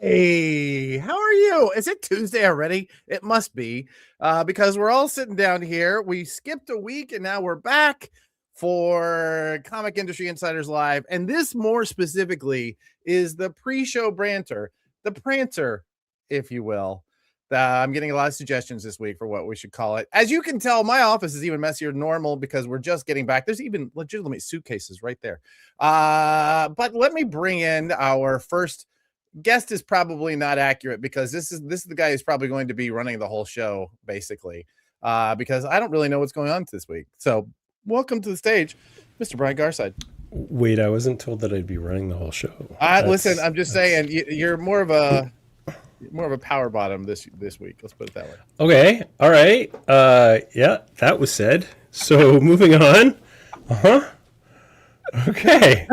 Hey, how are you? Is it Tuesday already? It must be, because we're all sitting down here. We skipped a week and now we're back for Comic Industry Insiders Live. And this, more specifically, is the pre-show banter, the pranter, if you will. I'm getting a lot of suggestions this week for what we should call it. As you can tell, my office is even messier than normal because we're just getting back. There's even legitimate suitcases right there. But let me bring in our first guest. Is probably not accurate because this is the guy who's probably going to be running the whole show, basically, because I don't really know what's going on this week. So welcome to the stage, Mr. Brian Garside. Wait, I wasn't told that I'd be running the whole show. Listen, I'm just saying you're more of a power bottom this week. Let's put it that way. Okay. All right. Yeah, that was said. So moving on. Okay.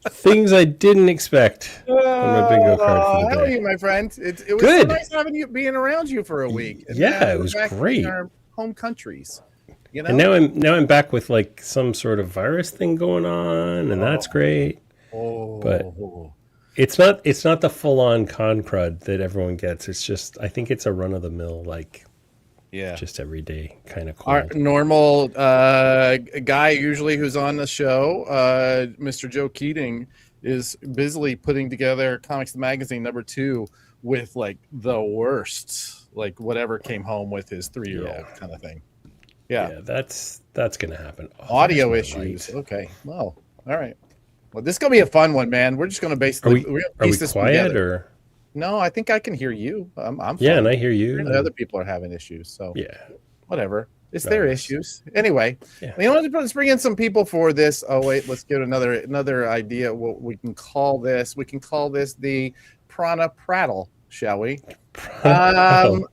Things I didn't expect on my bingo card for the day. How are you, my friend? It was good. So nice having being around you for a week. And yeah, it was great. In our home countries. You know? And now I'm back with like some sort of virus thing going on, and that's great. But it's not the full-on con crud that everyone gets. It's just, I think it's a run-of-the-mill, like, just everyday kind of cold. Our normal guy usually who's on the show, Mr. Joe Keating, is busily putting together Comics the Magazine #2 with like the worst, like whatever came home with his 3-year-old kind of thing. Yeah, that's gonna happen. Audio issues. Okay, well, all right. Well, this is gonna be a fun one, man. We're just gonna basically are we quiet or? No, I think I can hear you. I'm fine. Yeah, and I hear you. And other people are having issues, so whatever. It's their issues anyway. Yeah. You know, let's bring in some people for this. Oh wait, let's get another idea. What we can call this? We can call this the Prana prattle, shall we? I'm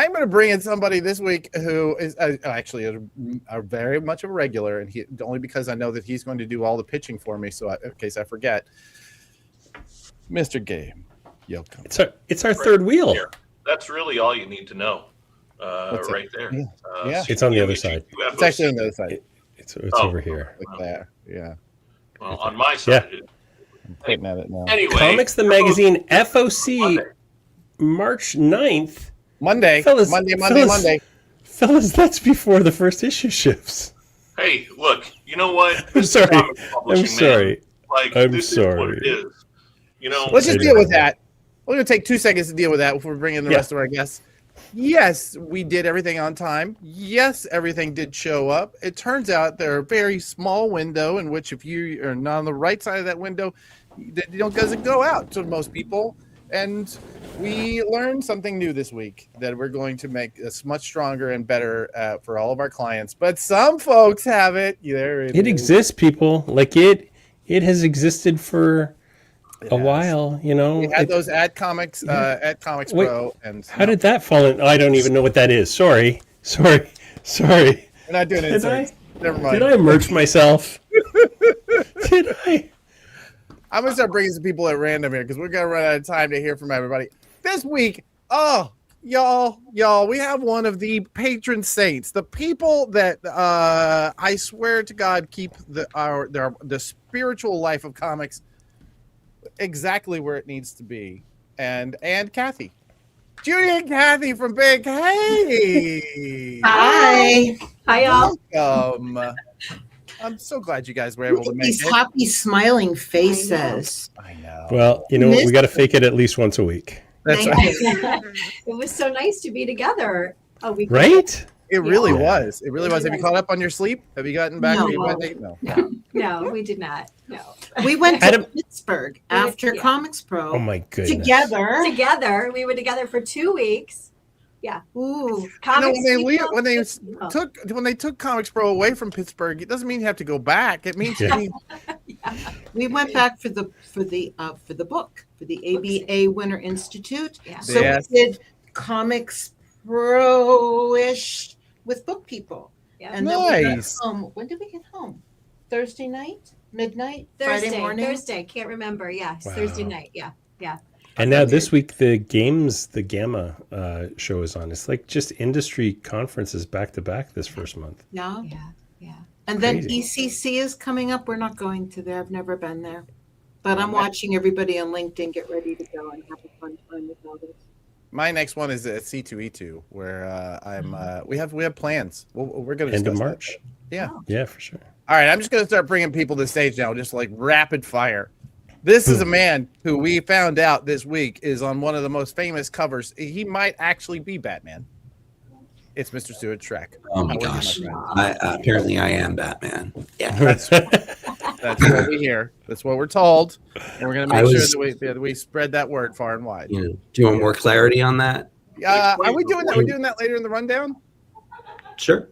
going to bring in somebody this week who is actually a very much of a regular, and only because I know that he's going to do all the pitching for me. So in case I forget, Mr. Game, Yoko. It's our third wheel. Here. That's really all you need to know, right there. Yeah. It's on the other side. It's actually on the other side. It's over here. Like that. Yeah. Well, on my side. I'm pointing at it now. Anyway, Comics the Magazine FOC March 9th. Monday. Monday. Fellas, that's before the first issue ships. Hey, look, you know what? I'm sorry. This is what it is. You know, let's just deal with that. We're going to take 2 seconds to deal with that before we bring in the rest of our guests. Yes, we did everything on time. Yes, everything did show up. It turns out there are a very small window in which if you are not on the right side of that window, it doesn't go out to most people. And we learned something new this week that we're going to make this much stronger and better for all of our clients. But some folks have it. It exists, people. Like it has existed for a while. You know, we had those at CompcsPRO. And how did that fall in? I don't even know what that is. Sorry. We're not doing it. Never mind. Did I merch myself? Did I? I'm going to start bringing some people at random here because we're going to run out of time to hear from everybody. This week, y'all, we have one of the patron saints, the people that I swear to God keep the spiritual life of comics exactly where it needs to be. And Kathy. Judy and Kathy from Big. Hey! Hi, y'all. Welcome. I'm so glad you guys were able to make these happy, smiling faces. I know. Well, you know what? We got to fake it at least once a week. That's right. It was so nice to be together a week. Right? It really was. It really was. Have you caught up on your sleep? Have you gotten back? No, we did not. No. We went to Pittsburgh after ComicsPRO. Oh my goodness. Together. We were together for 2 weeks. Yeah. Ooh. When they took ComicsPRO away from Pittsburgh, it doesn't mean you have to go back. It means we went back for the book, for the ABA Winter Institute. Yeah. So we did ComicsPRO-ish with book people. Yeah. And then we got home. When did we get home? Thursday night? Midnight? Friday morning? Thursday. Can't remember. Yes. Wow. Thursday night. Yeah. And now this week, the Gamma show is on. It's like just industry conferences back to back this first month. Yeah. And then ECC is coming up. We're not going to there. I've never been there. But I'm watching everybody on LinkedIn get ready to go and have a fun time with all this. My next one is at C2E2, where we have plans. We're going to End of discuss March. that. Yeah. Yeah, for sure. All right, I'm just going to start bringing people to the stage now, just like rapid fire. This is a man who we found out this week is on one of the most famous covers. He might actually be Batman. It's Mr. Stuart Schreck. Oh my gosh! Apparently, I am Batman. Yeah, That's what we hear. That's what we're told, and we're going to make sure that we spread that word far and wide. Do you want more clarity on that? Are we doing that? We're doing that later in the rundown. Sure.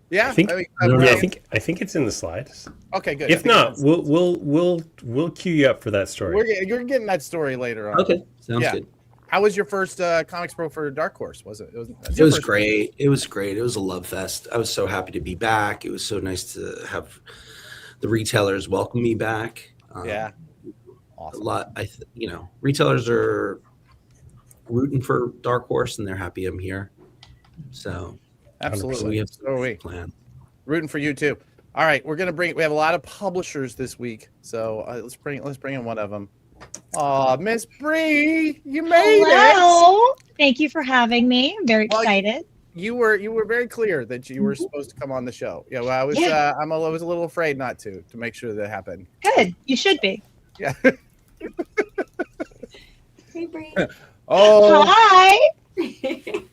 Yeah, I think it's in the slides. Okay, good. If not, we'll queue you up for that story. You're getting that story later on. Okay, sounds good. How was your first ComicsPRO for Dark Horse? Was it? It was great. It was great. It was a love fest. I was so happy to be back. It was so nice to have the retailers welcome me back. Yeah, awesome. A lot. Retailers are rooting for Dark Horse, and they're happy I'm here. So absolutely, we have a plan. Rooting for you too. All right, we have a lot of publishers this week, so let's bring in one of them. Oh, Miss Bree, you made it. Thank you for having me. I'm very excited. You were very clear that you were supposed to come on the show. Yeah, well, I was a little afraid not to make sure that happened. Good. You should be. Yeah. Hey, Bree. Oh. Hi.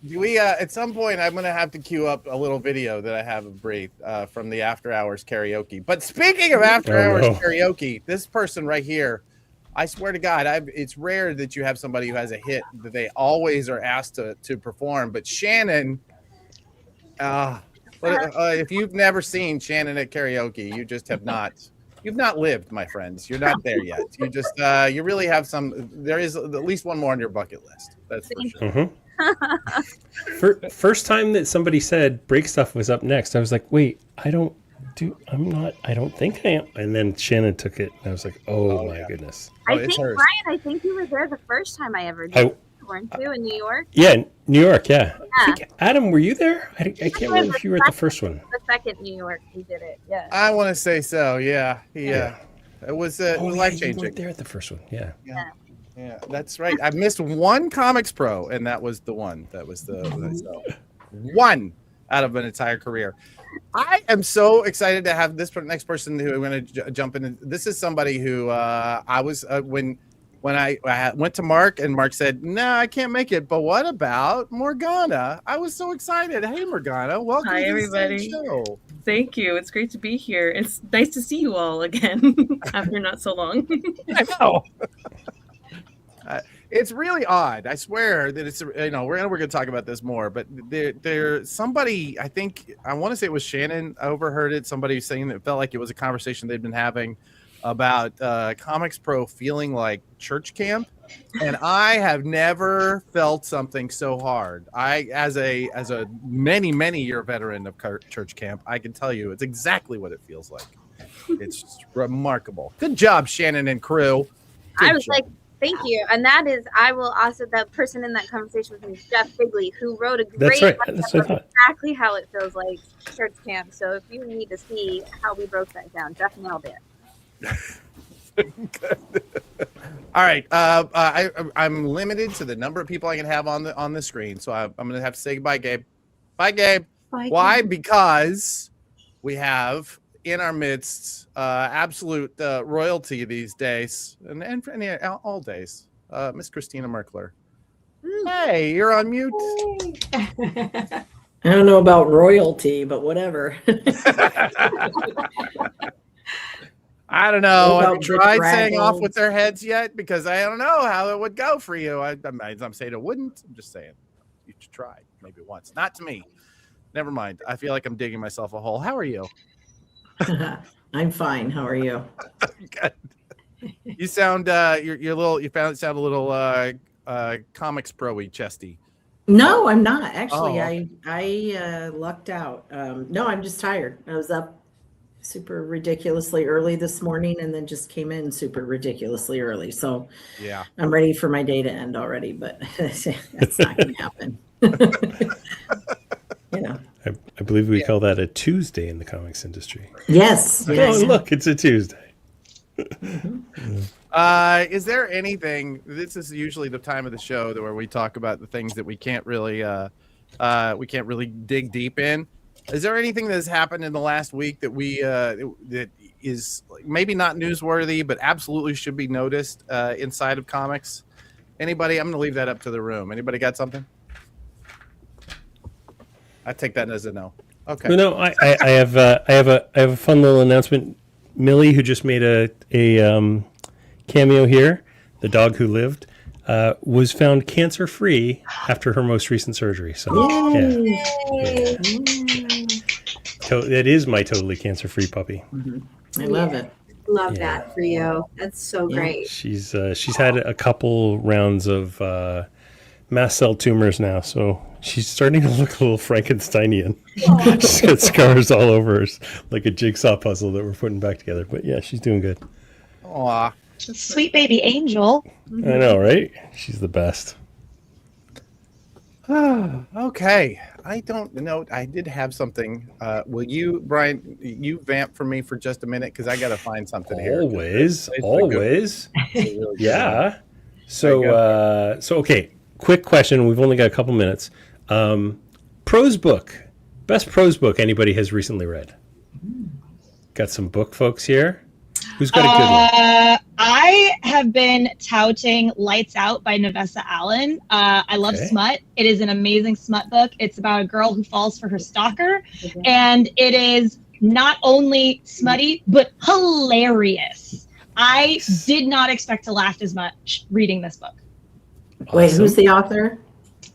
We at some point I'm gonna have to queue up a little video that I have of Bree from the After Hours karaoke. But speaking of After Hours karaoke, this person right here, I swear to God, it's rare that you have somebody who has a hit that they always are asked to perform. But Shannon, if you've never seen Shannon at karaoke, you just have not. You've not lived, my friends. You're not there yet. You just you really have some. There is at least one more on your bucket list. That's for sure. Mm-hmm. First time that somebody said break stuff was up next, I was like, wait, I don't think I am. And then Shannon took it, and I was like, oh my goodness. I think, Brian, I think you were there the first time I ever did it, weren't you, in New York? Yeah, New York, yeah. I think, Adam, were you there? I can't remember if you were at the first one. The second New York, we did it, yeah. I want to say so, yeah. It was life-changing. You weren't there at the first one, yeah. Yeah, that's right. I missed one ComicsPRO, and that was the one. That was one out of an entire career. I am so excited to have this next person who I'm going to jump in. This is somebody who I was when I went to Mark, and Mark said, "No, I can't make it." But what about Morgana? I was so excited. Hey, Morgana, welcome. Hi, everybody. Show. Thank you. It's great to be here. It's nice to see you all again after not so long. I know. It's really odd. I swear that it's, we're going to talk about this more, but there's somebody, I want to say it was Shannon. I overheard it. Somebody saying that it felt like it was a conversation they'd been having about ComicsPRO feeling like church camp. And I have never felt something so hard. As a many year veteran of church camp, I can tell you it's exactly what it feels like. It's just remarkable. Good job, Shannon and crew. I was like, thank you. And that is, the person in that conversation with me is Jeff Bigley, who wrote a great book about exactly how it feels like church camp. So if you need to see how we broke that down, Jeff nailed it. All right. I'm limited to the number of people I can have on the screen. So I'm going to have to say goodbye, Gabe. Bye, Gabe. Bye, Why? Gabe. Because we have in our midst absolute royalty these days and all days, Miss Christina Merkler. Hey, you're on mute. I don't know about royalty, but whatever. I don't know. Have you tried saying off with their heads yet? Because I don't know how it would go for you. I'm saying it wouldn't. I'm just saying you should try maybe once. Not to me. Never mind. I feel like I'm digging myself a hole. How are you? I'm fine. How are you? Good. You sound you sound a little ComicsPRO-y chesty. No, I'm not. Actually, I lucked out. No, I'm just tired. I was up super ridiculously early this morning and then just came in super ridiculously early. So yeah, I'm ready for my day to end already, but that's not going to happen. I believe we call that a Tuesday in the comics industry. Yes. Oh, look, it's a Tuesday. Is there anything? This is usually the time of the show where we talk about the things that we can't really dig deep in. Is there anything that has happened in the last week that that is maybe not newsworthy, but absolutely should be noticed inside of comics? Anybody? I'm going to leave that up to the room. Anybody got something? I take that as a no. Okay. No, I have a fun little announcement. Millie, who just made a cameo here, the dog who lived, was found cancer-free after her most recent surgery. So, yeah. That is my totally cancer-free puppy. I love it. Love that for you. That's so great. She's had a couple rounds of mast cell tumors now, so she's starting to look a little Frankensteinian. She's got scars all over her, like a jigsaw puzzle that we're putting back together. But yeah, she's doing good. Aw. Sweet baby angel. I know, right? She's the best. Okay. I don't know. I did have something. Will you, Brian, you vamp for me for just a minute? Because I got to find something here. Always. Yeah. So, okay. Quick question. We've only got a couple minutes. Prose book. Best prose book anybody has recently read. Got some book folks here. Who's got a good one? I have been touting Lights Out by Navessa Allen. I love smut. It is an amazing smut book. It's about a girl who falls for her stalker. And it is not only smutty, but hilarious. I did not expect to laugh as much reading this book. Awesome. Wait, who's the author?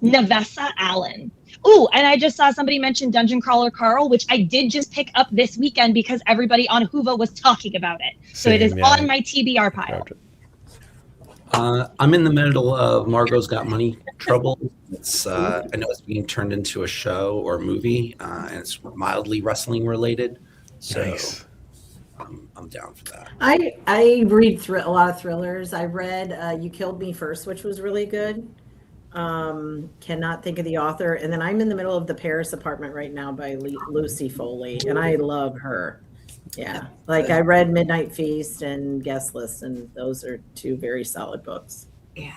Navessa Allen. Ooh, and I just saw somebody mention Dungeon Crawler Carl, which I did just pick up this weekend because everybody on Whova was talking about it. So it is on my TBR pile. I'm in the middle of Margot's Got Money Trouble. It's I know it's being turned into a show or a movie, and it's mildly wrestling related. So nice. I'm down for that. I read a lot of thrillers. I read You Killed Me First, which was really good. Cannot think of the author. And then I'm in the middle of The Paris Apartment right now by Lucy Foley, and I love her. Yeah. Like I read Midnight Feast and Guest List, and those are two very solid books. Yeah.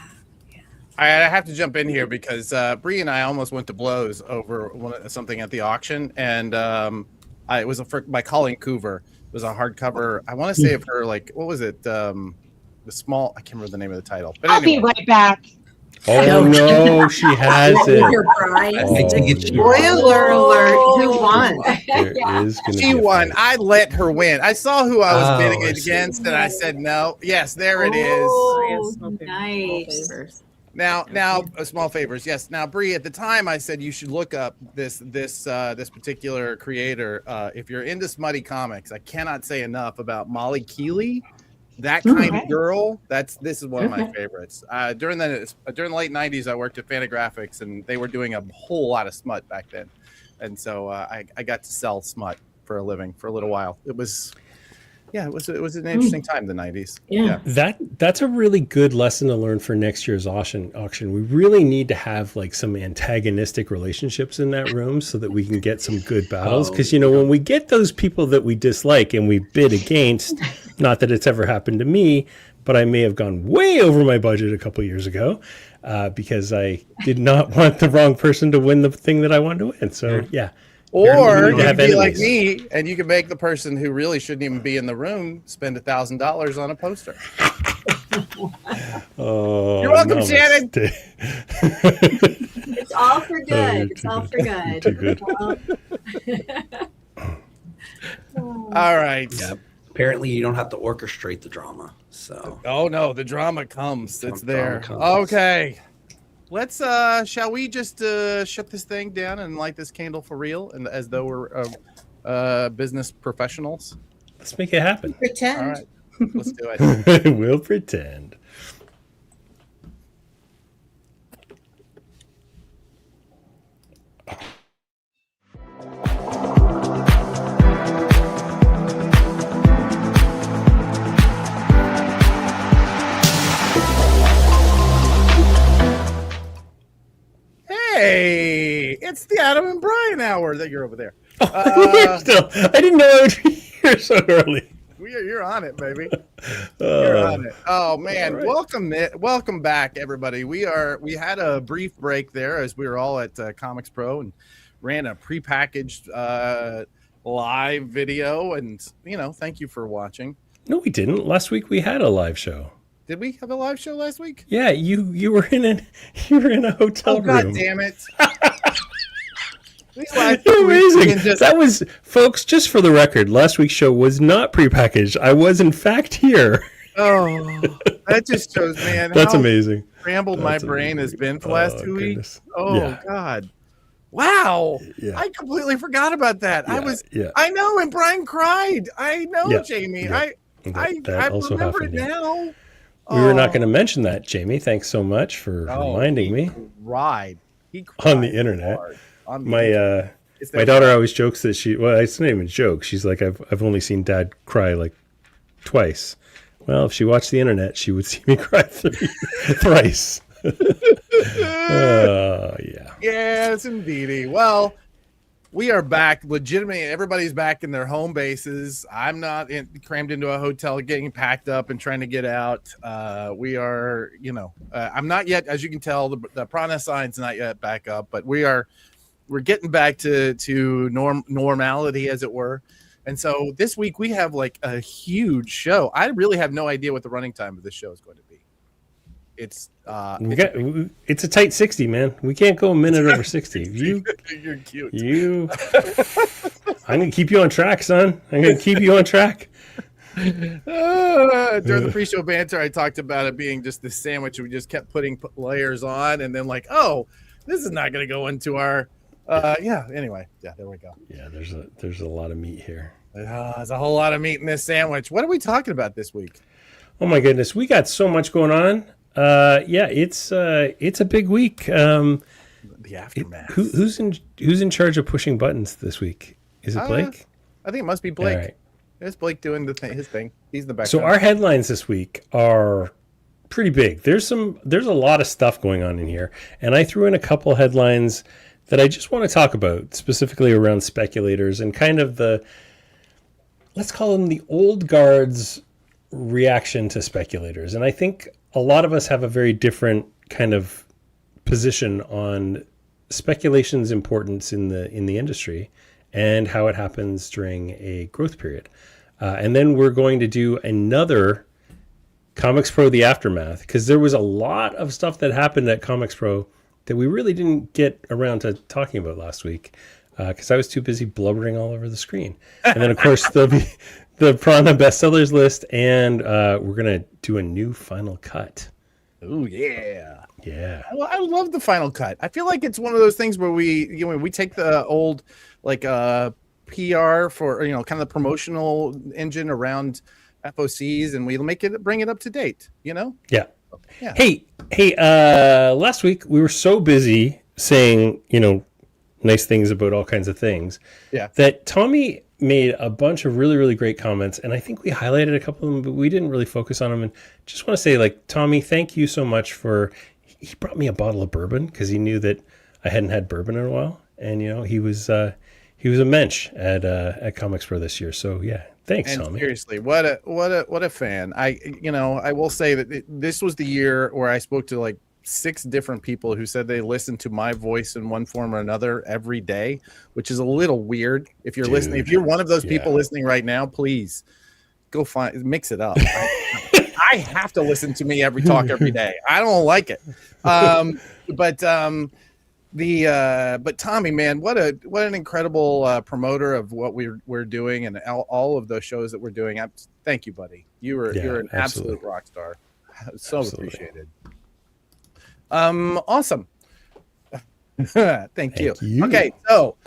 I have to jump in here because Bree and I almost went to blows over something at the auction, and it was by Colleen Coover. It was a hardcover. I want to say of her, like, what was it? The small. I can't remember the name of the title. But I'll be right back. Oh no, she has it. Spoiler alert! Who won? She won. I let her win. I saw who I was bidding against, and I said no. Yes, there it is. Nice. Now, small favors. Yes. Now, Bree, at the time, I said you should look up this particular creator. If you're into smutty comics, I cannot say enough about Molly Keeley. That kind of girl. This is one of my favorites. During the late '90s, I worked at Fantagraphics, and they were doing a whole lot of smut back then, and so I got to sell smut for a living for a little while. It was an interesting time, the '90s. Yeah. That's a really good lesson to learn for next year's auction. We really need to have like some antagonistic relationships in that room so that we can get some good battles. Because when we get those people that we dislike and we bid against, not that it's ever happened to me, but I may have gone way over my budget a couple years ago because I did not want the wrong person to win the thing that I wanted to win. So yeah. Or you could be like me, and you can make the person who really shouldn't even be in the room spend $1,000 on a poster. Oh, you're welcome, Shannon. It's all for good. It's all for good. Too good. All right. Yeah. Apparently, you don't have to orchestrate the drama. So. Oh no, the drama comes. It's there. Comes. Okay. Let's shall we just shut this thing down and light this candle for real, and as though we're business professionals? Let's make it happen. Pretend. All right, let's do it. We'll pretend. Hey, it's the Adam and Brian hour that you're over there. I didn't know I would be here so early. You're on it, baby. You're on it. Oh man, right. Welcome back, everybody. We had a brief break there as we were all at ComicsPRO and ran a prepackaged live video, and thank you for watching. No, we didn't. Last week we had a live show. Did we have a live show last week? Yeah, you were in a hotel room. God damn it. Amazing. That was, folks, just for the record, last week's show was not prepackaged. I was, in fact, here. Oh, that just shows, man. That's amazing. Scrambled my brain has been for the last 2 weeks. Oh, yeah. God. Wow. Yeah. I completely forgot about that. Yeah, I know, and Brian cried. I know, Jamie. Yeah. I also remember happened, it now. We were not going to mention that, Jamie. Thanks so much for reminding me. He cried on the internet. My daughter always jokes that it's not even a joke. She's like, I've only seen Dad cry like twice. Well, if she watched the internet, she would see me cry thrice. Yeah. Yes, indeedy. Well, we are back. Legitimately, everybody's back in their home bases. I'm not crammed into a hotel, getting packed up and trying to get out. We are, I'm not yet, as you can tell, the Prana sign's not yet back up, but we're getting back to normality, as it were. And so this week we have like a huge show. I really have no idea what the running time of this show is going to be. It's a tight 60, man. We can't go a minute over 60. You're cute. I'm gonna keep you on track, son. I'm gonna keep you on track. During the pre-show banter, I talked about it being just this sandwich. We just kept putting layers on, and then this is not gonna go into our. Anyway, there we go. Yeah, there's a lot of meat here. There's a whole lot of meat in this sandwich. What are we talking about this week? Oh my goodness, we got so much going on. It's a big week. The aftermath. Who's in charge of pushing buttons this week? Is it Blake? I think it must be Blake. Right. It's Blake doing his thing. He's the background. So our headlines this week are pretty big. There's a lot of stuff going on in here, and I threw in a couple headlines that I just want to talk about, specifically around speculators and kind of let's call them the old guard's reaction to speculators. And I think a lot of us have a very different kind of position on speculation's importance in the industry and how it happens during a growth period. And then we're going to do another ComicsPRO The Aftermath, because there was a lot of stuff that happened at ComicsPRO that we really didn't get around to talking about last week because I was too busy blubbering all over the screen. And then, of course, there'll be the Prana bestsellers list, and we're going to do a new final cut. Oh, yeah. Yeah. I love the final cut. I feel like it's one of those things where we take the old PR for, kind of the promotional engine around FOCs, and we bring it up to date, Yeah. Yeah. Hey, last week we were so busy saying, nice things about all kinds of things. Yeah. That Tommy made a bunch of really, really great comments, and I think we highlighted a couple of them, but we didn't really focus on them. And just want to say, Tommy, thank you so much he brought me a bottle of bourbon because he knew that I hadn't had bourbon in a while. And, he was a mensch at ComicsPRO this year. So yeah, thanks, Tommy. Seriously, what a fan. I will say that this was the year where I spoke to 6 different people who said they listened to my voice in one form or another every day, which is a little weird. If you're listening, if you're one of those people listening right now, please go mix it up. I have to listen to me every day. I don't like it. But Tommy, man, what an incredible promoter of what we're doing and all of those shows that we're doing. Thank you, buddy. You're an absolute rock star. So appreciated. Awesome. Thank you. Okay, so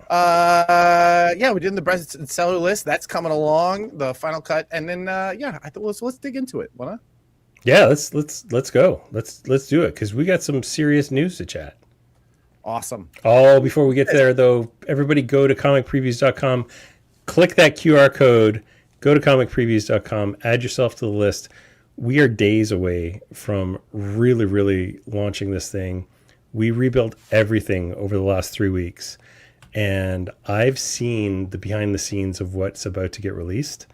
we did the bestseller list. That's coming along, the final cut, and then let's dig into it. Wanna? Yeah, let's go. Let's do it because we got some serious news to chat. Awesome. Oh, before we get there though, everybody go to comicpreviews.com, click that QR code, go to comicpreviews.com, add yourself to the list. We are days away from really, really launching this thing. We rebuilt everything over the last 3 weeks, and I've seen the behind the scenes of what's about to get released.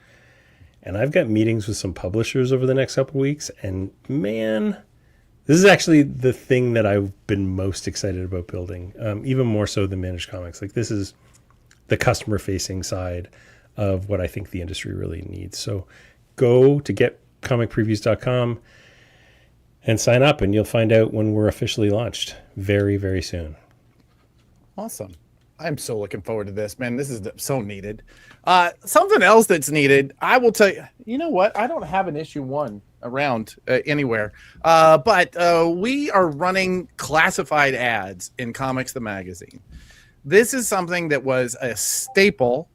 And I've got meetings with some publishers over the next couple of weeks. And man, this is actually the thing that I've been most excited about building, even more so than Managed Comics. Like, this is the customer-facing side of what I think the industry really needs. So go to getcomicpreviews.com and sign up, and you'll find out when we're officially launched very, very soon. Awesome. I'm so looking forward to this, man. This is so needed. Something else that's needed, I will tell you, you know what? I don't have an issue 1 around anywhere, but we are running classified ads in Comics the Magazine. This is something that was a staple,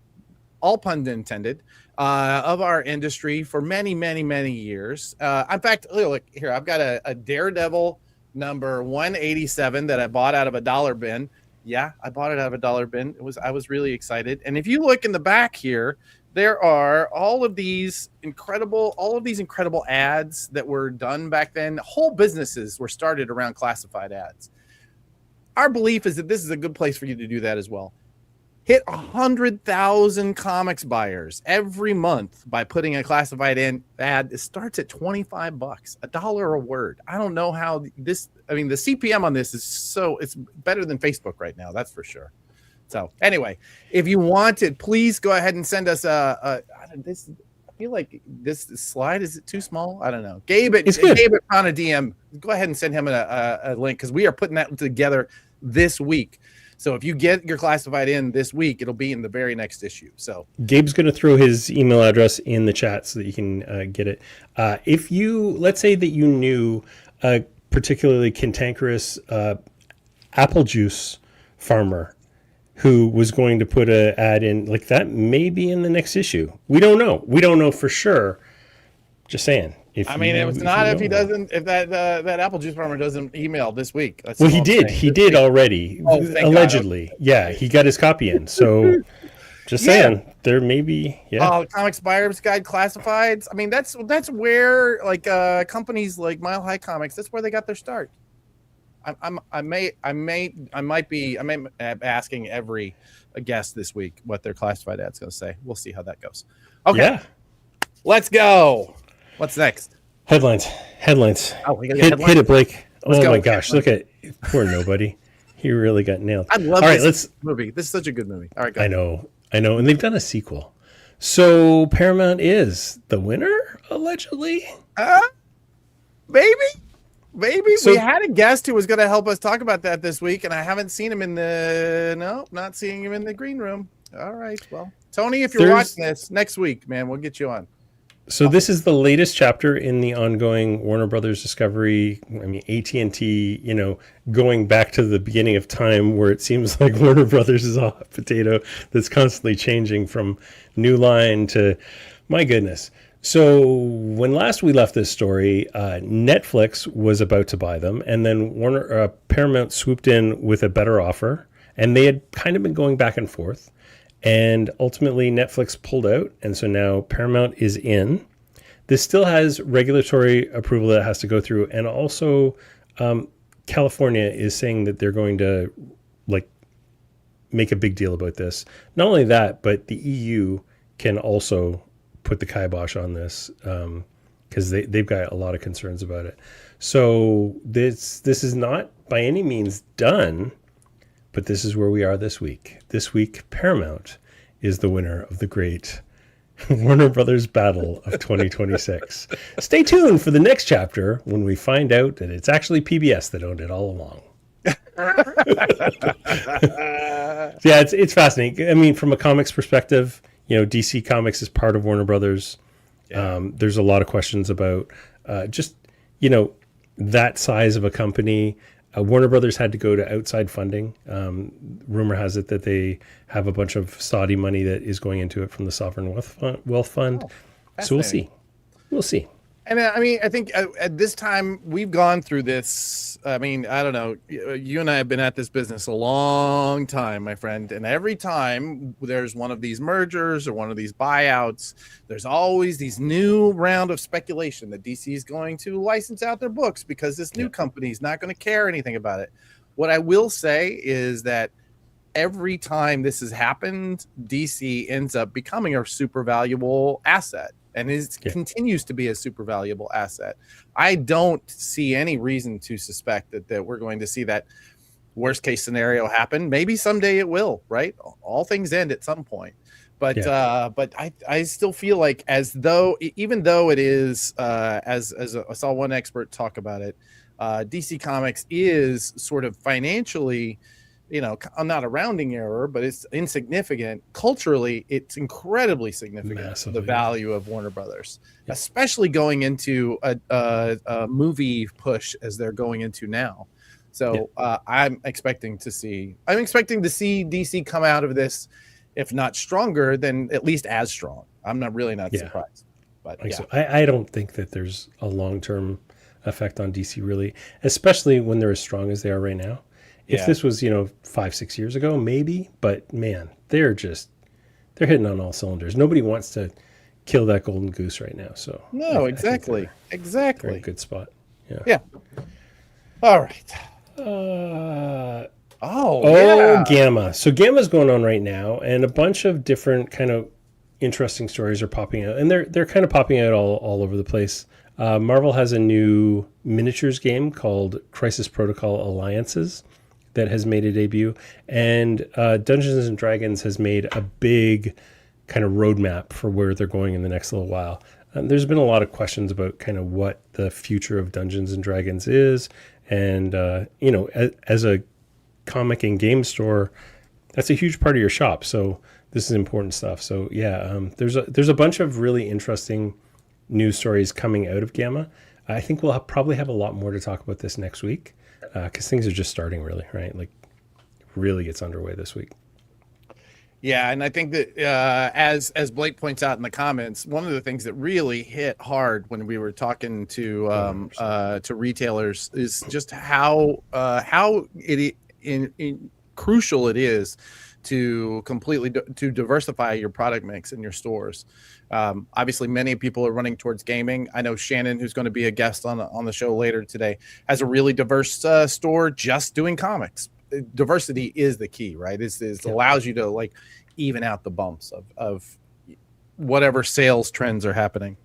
all pun intended, of our industry for many, many, many years. In fact, look here, I've got a Daredevil number 187 that I bought out of a dollar bin. Yeah, I bought it out of a dollar bin. I was really excited. And if you look in the back here, there are all of these incredible ads that were done back then. Whole businesses were started around classified ads. Our belief is that this is a good place for you to do that as well. Hit 100,000 comics buyers every month by putting a classified ad. It starts at $25, $1 a word. I don't know how this, I mean, the CPM on this is it's better than Facebook right now. That's for sure. So anyway, if you want it, please go ahead and send us this. I feel like this slide, is it too small? I don't know. Gabe at Prana DM, go ahead and send him a link, because we are putting that together this week. So if you get your classified in this week, it'll be in the very next issue. So Gabe's going to throw his email address in the chat so that you can get it. If let's say that you knew a particularly cantankerous apple juice farmer who was going to put an ad in like that, maybe in the next issue. We don't know. We don't know for sure. Just saying. If that apple juice farmer doesn't email this week. Well, he did. He did already. Allegedly. God. Yeah, he got his copy in. So just saying, there may be. Yeah. Comics Buyer's Guide Classifieds. I mean, that's where like companies like Mile High Comics. That's where they got their start. I might be asking every guest this week what their classified ad's going to say. We'll see how that goes. Okay. Yeah. Let's go. What's next? Headlines. Oh, hit it, Blake. My gosh, look at poor nobody. He really got nailed. I love this movie. This is such a good movie. All right, go ahead. I know, and they've done a sequel. So Paramount is the winner, allegedly. Maybe. So, we had a guest who was going to help us talk about that this week, and I haven't seen him not seeing him in the green room. All right, well, Tony, if you're watching this next week, man, we'll get you on. So this is the latest chapter in the ongoing Warner Brothers Discovery. I mean, AT&T, going back to the beginning of time, where it seems like Warner Brothers is a hot potato that's constantly changing from New Line to, my goodness. So when last we left this story, Netflix was about to buy them, and then Paramount swooped in with a better offer, and they had kind of been going back and forth. And ultimately, Netflix pulled out, and so now Paramount is in. This still has regulatory approval that it has to go through, and also California is saying that they're going to make a big deal about this. Not only that, but the EU can also put the kibosh on this because they've got a lot of concerns about it. So this is not by any means done. But this is where we are this week. This week, Paramount is the winner of the great Warner Brothers battle of 2026. Stay tuned for the next chapter when we find out that it's actually PBS that owned it all along. Yeah, it's fascinating. I mean, from a comics perspective, DC Comics is part of Warner Brothers. Yeah. There's a lot of questions about that size of a company. Warner Brothers had to go to outside funding. Rumor has it that they have a bunch of Saudi money that is going into it from the Sovereign Wealth Fund. So we'll see. And I think at this time we've gone through this. I mean, I don't know. You and I have been at this business a long time, my friend. And every time there's one of these mergers or one of these buyouts, there's always these new round of speculation that DC is going to license out their books because this new company is not going to care anything about it. What I will say is that every time this has happened, DC ends up becoming a super valuable asset. and continues to be a super valuable asset. I don't see any reason to suspect that we're going to see that worst case scenario happen. Maybe someday it will, right? All things end at some point. But I still feel like as though, even though it is, as I saw one expert talk about it, DC Comics is sort of financially, not a rounding error, but it's insignificant. Culturally, it's incredibly significant. Massively. The value of Warner Brothers, especially going into a movie push as they're going into now. So I'm expecting to see DC come out of this, if not stronger, then at least as strong. I'm not surprised. But so. I don't think that there's a long-term effect on DC really, especially when they're as strong as they are right now. If this was, 5-6 years ago, maybe, but man, they're hitting on all cylinders. Nobody wants to kill that golden goose right now. So no, exactly. They're in a good spot. Yeah. All right. Gamma. So Gamma's going on right now, and a bunch of different kind of interesting stories are popping out, and they're kind of popping out all over the place. Marvel has a new miniatures game called Crisis Protocol Alliances that has made a debut, and Dungeons and Dragons has made a big kind of roadmap for where they're going in the next little while. There's been a lot of questions about kind of what the future of Dungeons and Dragons is, and as a comic and game store, that's a huge part of your shop. So this is important stuff. So there's a bunch of really interesting news stories coming out of Gamma. I think we'll probably have a lot more to talk about this next week, because things are just starting really, right? Like really gets underway this week. Yeah, and I think that as Blake points out in the comments, one of the things that really hit hard when we were talking to retailers is just how crucial it is to completely to diversify your product mix in your stores. Obviously, many people are running towards gaming. I know Shannon, who's going to be a guest on the show later today, has a really diverse store just doing comics. Diversity is the key, right? It allows you to like even out the bumps of whatever sales trends are happening.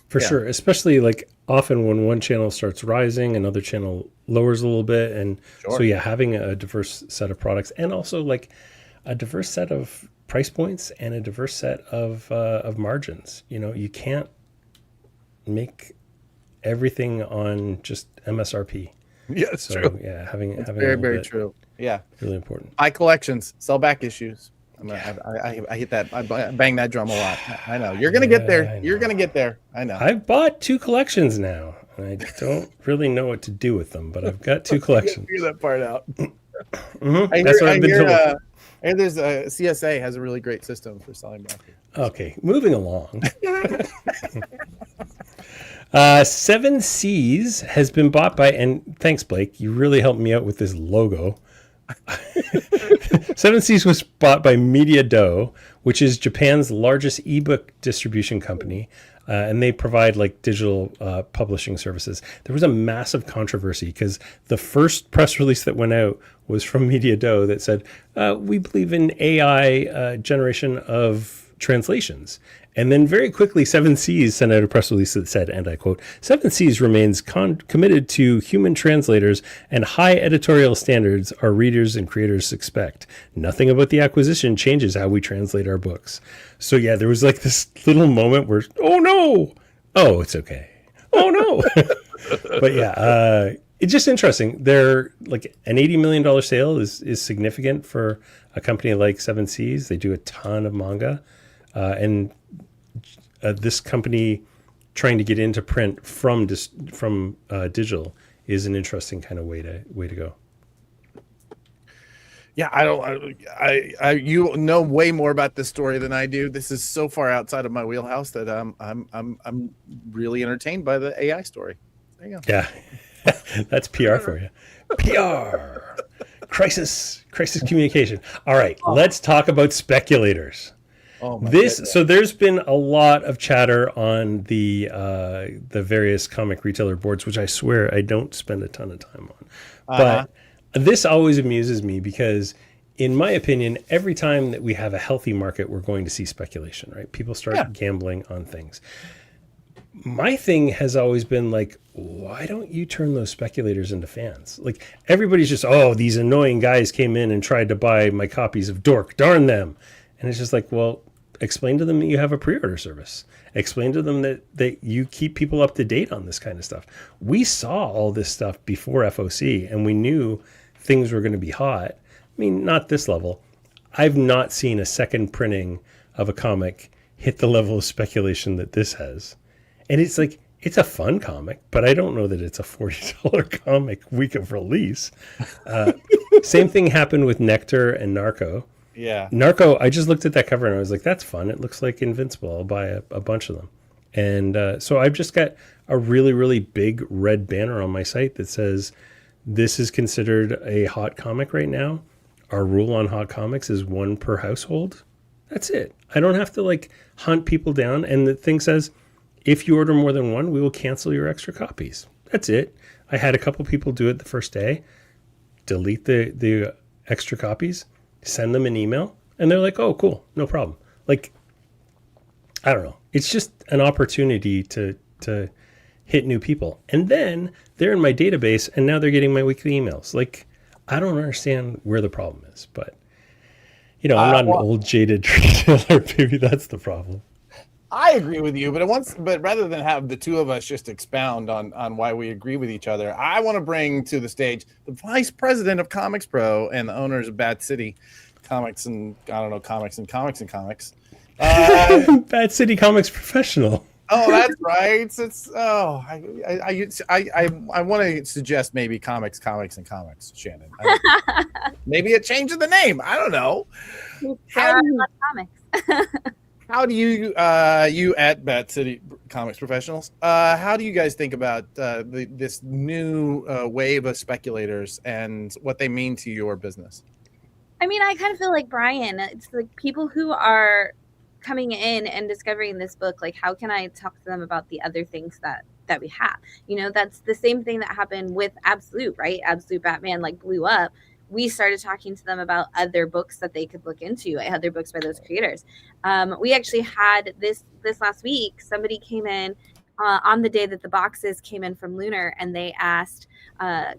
For sure, especially like often when one channel starts rising, another channel lowers a little bit, and so having a diverse set of products and also like a diverse set of price points and a diverse set of margins. You can't make everything on just MSRP. Yeah, it's true. Yeah, having very true. Yeah, really important. Buy collections, sell back issues. I hit that. I bang that drum a lot. I know you're gonna get there. You're gonna get there. I know. I've bought 2 collections now. I don't really know what to do with them, but I've got 2 collections. Figure that part out. Mm-hmm. That's what I've been told. And there's a CSA has a really great system for selling back. Okay, moving along. 7 Seas has been bought by, and thanks, Blake. You really helped me out with this logo. 7 Seas was bought by Media Do, which is Japan's largest ebook distribution company, and they provide like digital publishing services. There was a massive controversy because the first press release that went out was from Media Do that said, we believe in AI generation of translations. And then very quickly, 7 Seas sent out a press release that said, and I quote, 7 Seas remains committed to human translators and high editorial standards our readers and creators expect. Nothing about the acquisition changes how we translate our books. So yeah, there was like this little moment where, oh no, oh, it's okay. Oh no. But yeah, it's just interesting. They're like an $80 million sale is significant for a company like 7 Seas. They do a ton of manga. And this company trying to get into print from digital is an interesting kind of way to go. Yeah, you know way more about this story than I do. This is so far outside of my wheelhouse that I'm really entertained by the AI story. There you go. Yeah, that's PR for you. PR, crisis communication. All right, let's talk about speculators. So there's been a lot of chatter on the various comic retailer boards, which I swear I don't spend a ton of time on. But this always amuses me because in my opinion, every time that we have a healthy market, we're going to see speculation, right? People start gambling on things. My thing has always been like, why don't you turn those speculators into fans? Like, everybody's just, oh, these annoying guys came in and tried to buy my copies of Dork, darn them. And it's just like, well, explain to them that you have a pre-order service. Explain to them that you keep people up to date on this kind of stuff. We saw all this stuff before FOC, and we knew things were going to be hot. I mean, not this level. I've not seen a second printing of a comic hit the level of speculation that this has. And it's like, it's a fun comic, but I don't know that it's a $40 comic week of release. Same thing happened with Nectar and Narco. Yeah. Narco, I just looked at that cover and I was like, that's fun. It looks like Invincible. I'll buy a bunch of them. And so I've just got a really, really big red banner on my site that says, this is considered a hot comic right now. Our rule on hot comics is 1 per household. That's it. I don't have to like hunt people down. And the thing says, if you order more than 1, we will cancel your extra copies. That's it. I had a couple people do it the first day, delete the extra copies, send them an email, and they're like, oh, cool, no problem. Like, I don't know. It's just an opportunity to hit new people. And then they're in my database, and now they're getting my weekly emails. Like, I don't understand where the problem is, but, I'm not an old, jaded retailer. Maybe that's the problem. I agree with you, but rather than have the two of us just expound on why we agree with each other, I want to bring to the stage the vice president of ComicsPRO and the owners of Bad City Comics and Comics. Bad City Comics Professional. Oh, that's right. I want to suggest maybe Comics, Shannon. Maybe a change of the name. I don't know. How do you at Bat City Comics Professionals, how do you guys think about this new wave of speculators and what they mean to your business? I mean, I kind of feel like Brian. It's like people who are coming in and discovering this book, like, how can I talk to them about the other things that we have? That's the same thing that happened with Absolute, right? Absolute Batman blew up. We started talking to them about other books that they could look into, other books by those creators. We actually had this last week, somebody came in on the day that the boxes came in from Lunar, and they asked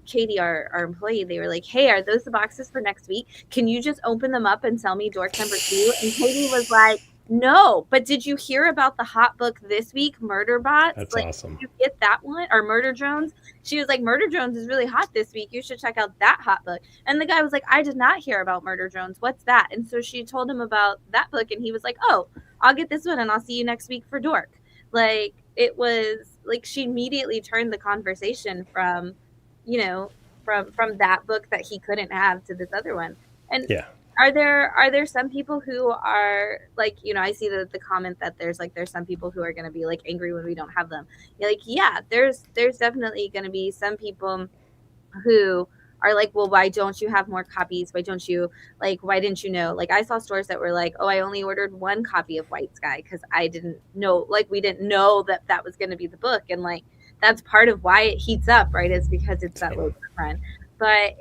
Katie, our employee, they were like, hey, are those the boxes for next week? Can you just open them up and tell me Dork number 2? And Katie was like, no, but did you hear about the hot book this week, Murder Bots? That's awesome. Did you get that one? Or Murder Drones? She was like, Murder Drones is really hot this week. You should check out that hot book. And the guy was like, I did not hear about Murder Drones. What's that? And so she told him about that book, and he was like, oh, I'll get this one, and I'll see you next week for Dork. Like, it was like she immediately turned the conversation from that book that he couldn't have to this other one. And yeah. Are there some people who are like, I see the comment that there's some people who are going to be like angry when we don't have them. You're like, yeah, there's definitely going to be some people who are like, well, why don't you have more copies? Why didn't you know? Like, I saw stores that were like, oh, I only ordered 1 copy of White Sky because I didn't know, we didn't know that was going to be the book. And like, that's part of why it heats up, right? Is because it's that low print. But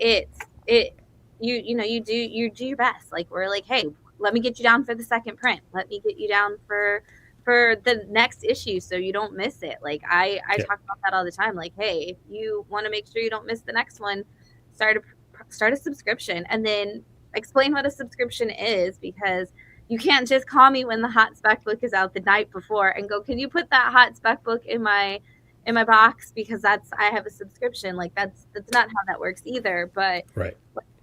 you do your best. Like, we're like, hey, let me get you down for the second print. Let me get you down for the next issue so you don't miss it. Like, I talk about that all the time. Like, hey, if you want to make sure you don't miss the next one, start a subscription, and then explain what a subscription is, because you can't just call me when the hot spec book is out the night before and go, can you put that hot spec book in my box, because I have a subscription. Like, that's not how that works either. But right.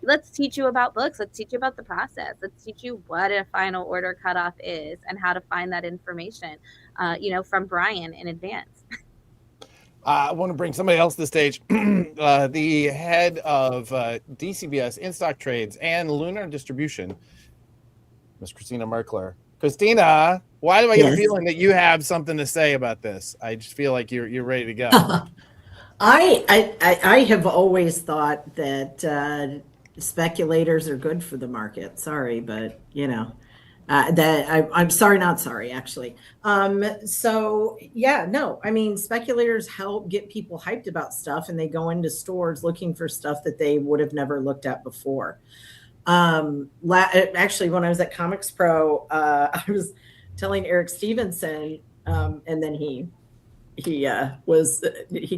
Let's teach you about books. Let's teach you about the process. Let's teach you what a final order cutoff is and how to find that information, from Brian in advance. I want to bring somebody else to the stage. The head of DCBS, In-Stock Trades, and Lunar Distribution, Miss Christina Merkler. Christina, why do I get the feeling that you have something to say about this? I just feel like you're ready to go. I have always thought that speculators are good for the market. Sorry, but I'm sorry, not sorry, actually. So yeah, no, I mean, speculators help get people hyped about stuff, and they go into stores looking for stuff that they would have never looked at before. Actually, when I was at ComicsPRO, I was telling Eric Stevenson, and then he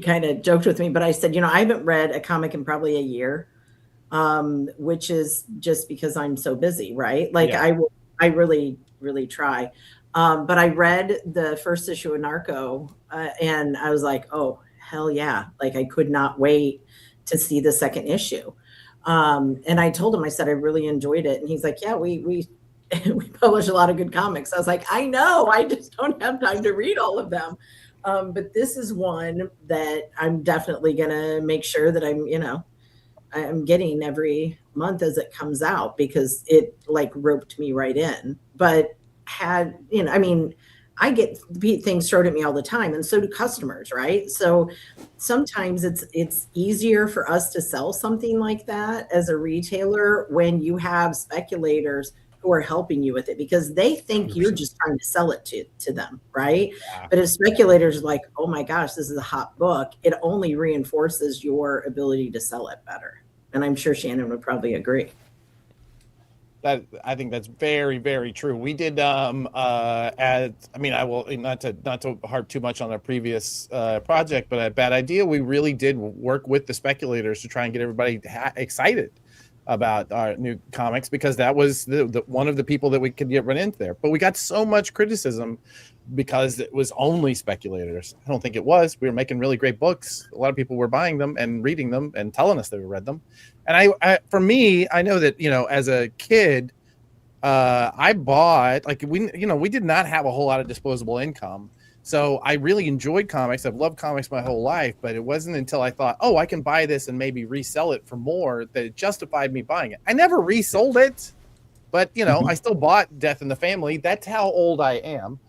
kind of joked with me, but I said, I haven't read a comic in probably a year, which is just because I'm so busy, right? Like I really, really try. But I read the first issue of Narco, and I was like, oh, hell yeah. Like I could not wait to see the second issue. And I told him, I said, I really enjoyed it. And he's like, yeah, we we publish a lot of good comics. I was like, I know, I just don't have time to read all of them. But this is one that I'm definitely going to make sure that I'm getting every month as it comes out, because it like roped me right in. But I get things thrown at me all the time, and so do customers, right? So sometimes it's easier for us to sell something like that as a retailer when you have speculators who are helping you with it, because they think 100%. You're just trying to sell it to them, right? Yeah. But if speculators are like, oh my gosh, this is a hot book, it only reinforces your ability to sell it better. And I'm sure Shannon would probably agree. I think that's very, very true. We did I will not to harp too much on our previous project, but at Bad Idea, we really did work with the speculators to try and get everybody excited about our new comics, because that was the one of the people that we could run into there. But we got so much criticism because it was only speculators. I don't think it was. We were making really great books. A lot of people were buying them and reading them and telling us they read them. And for me, I know that, as a kid, I bought, we did not have a whole lot of disposable income. So I really enjoyed comics. I've loved comics my whole life, but it wasn't until I thought, oh, I can buy this and maybe resell it for more, that it justified me buying it. I never resold it, but I still bought Death in the Family. That's how old I am.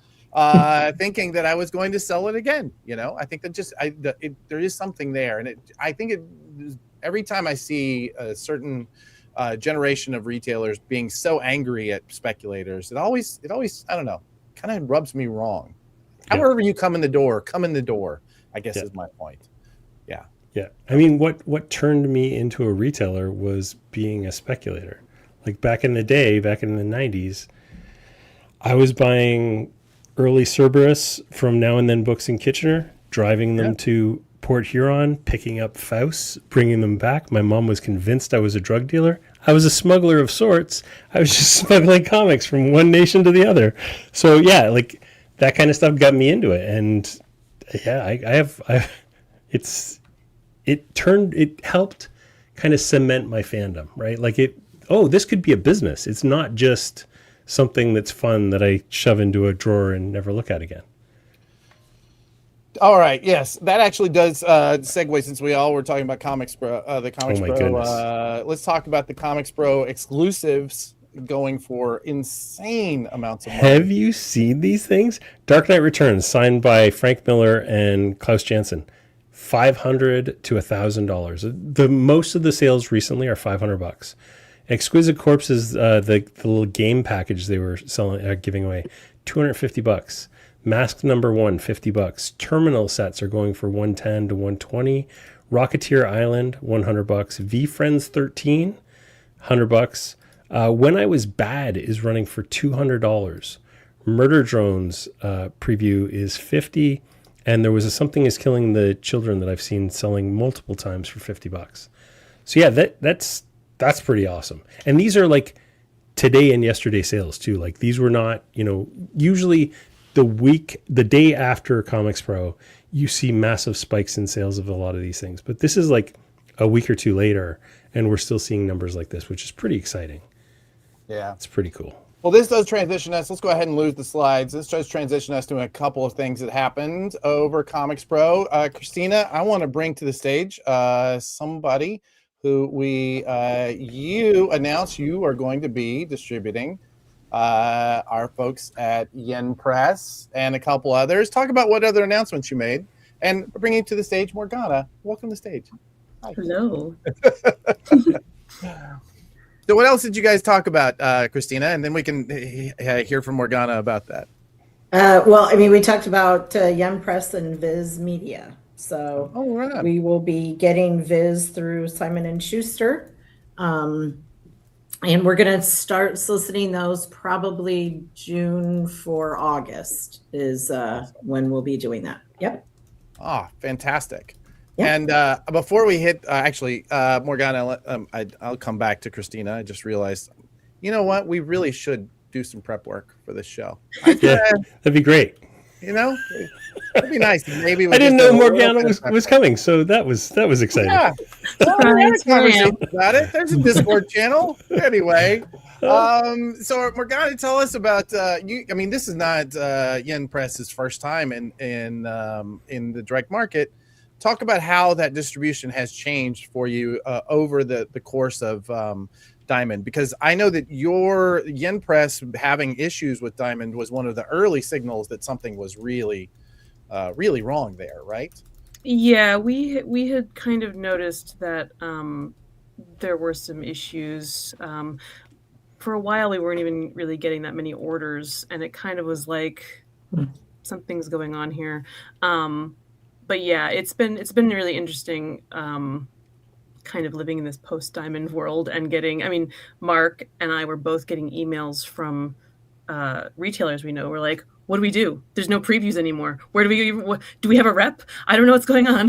Thinking that I was going to sell it again. I think that there is something there. And I think every time I see a certain generation of retailers being so angry at speculators, it always, I don't know, kind of rubs me wrong. However you come in the door, I guess is my point. Yeah. Yeah. I mean, what turned me into a retailer was being a speculator. Like back in the day, back in the 90s, I was buying early Cerberus from Now and Then Books in Kitchener, driving them to Port Huron, picking up Faust, bringing them back. My mom was convinced I was a drug dealer. I was a smuggler of sorts. I was just smuggling comics from one nation to the other. So yeah, like that kind of stuff got me into it. And yeah, it helped kind of cement my fandom, right? Like this could be a business. It's not just something that's fun that I shove into a drawer and never look at again. All right. Yes, that actually does segue, since we all were talking about ComicsPRO, the ComicsPRO. Let's talk about the ComicsPRO exclusives going for insane amounts of money. Have you seen these things? Dark Knight Returns, signed by Frank Miller and Klaus Janson, $500 to $1,000. The most of the sales recently are $500. Exquisite Corpses, the little game package they were giving away, $250. Mask number 1, $50. Terminal sets are going for $110 to $120. Rocketeer Island, $100. V Friends 13, $100. When I Was Bad is running for $200. Murder Drones preview is $50. And there was a Something Is Killing the Children that I've seen selling multiple times for $50. So yeah, that's pretty awesome. And these are like today and yesterday sales too. Like these were not, usually the day after ComicsPRO, you see massive spikes in sales of a lot of these things. But this is like a week or two later, and we're still seeing numbers like this, which is pretty exciting. Yeah. It's pretty cool. Well, this does transition us. Let's go ahead and lose the slides. This does transition us to a couple of things that happened over ComicsPRO. Christina, I want to bring to the stage somebody who you announced you are going to be distributing, our folks at Yen Press and a couple others. Talk about what other announcements you made, and bringing to the stage Morgana. Welcome to the stage. Hi. Hello. So what else did you guys talk about, Christina? And then we can hear from Morgana about that. We talked about Yen Press and Viz Media. So we will be getting Viz through Simon & Schuster. And we're going to start soliciting those probably June for August is when we'll be doing that. Yep. Oh, fantastic. Yep. And before we hit, Morgana, I'll come back to Christina. I just realized, you know what? We really should do some prep work for this show. Yeah, that'd be great. You know, it'd be nice. Maybe I didn't know Morgana was coming, so that was exciting. Yeah, well, we had a conversation about it. There's a Discord channel. Anyway, so Morgana, tell us about you. I mean, this is not Yen Press's first time in the direct market. Talk about how that distribution has changed for you over the course of Diamond, because I know that your Yen Press having issues with Diamond was one of the early signals that something was really wrong there, right? Yeah, we had kind of noticed that there were some issues. For a while, we weren't even really getting that many orders, and it kind of was like something's going on here. But yeah, it's been really interesting. Kind of living in this post-Diamond world and getting, I mean, Mark and I were both getting emails from retailers we know. We're like, what do we do? There's no previews anymore. Where do we even, do we have a rep? I don't know what's going on.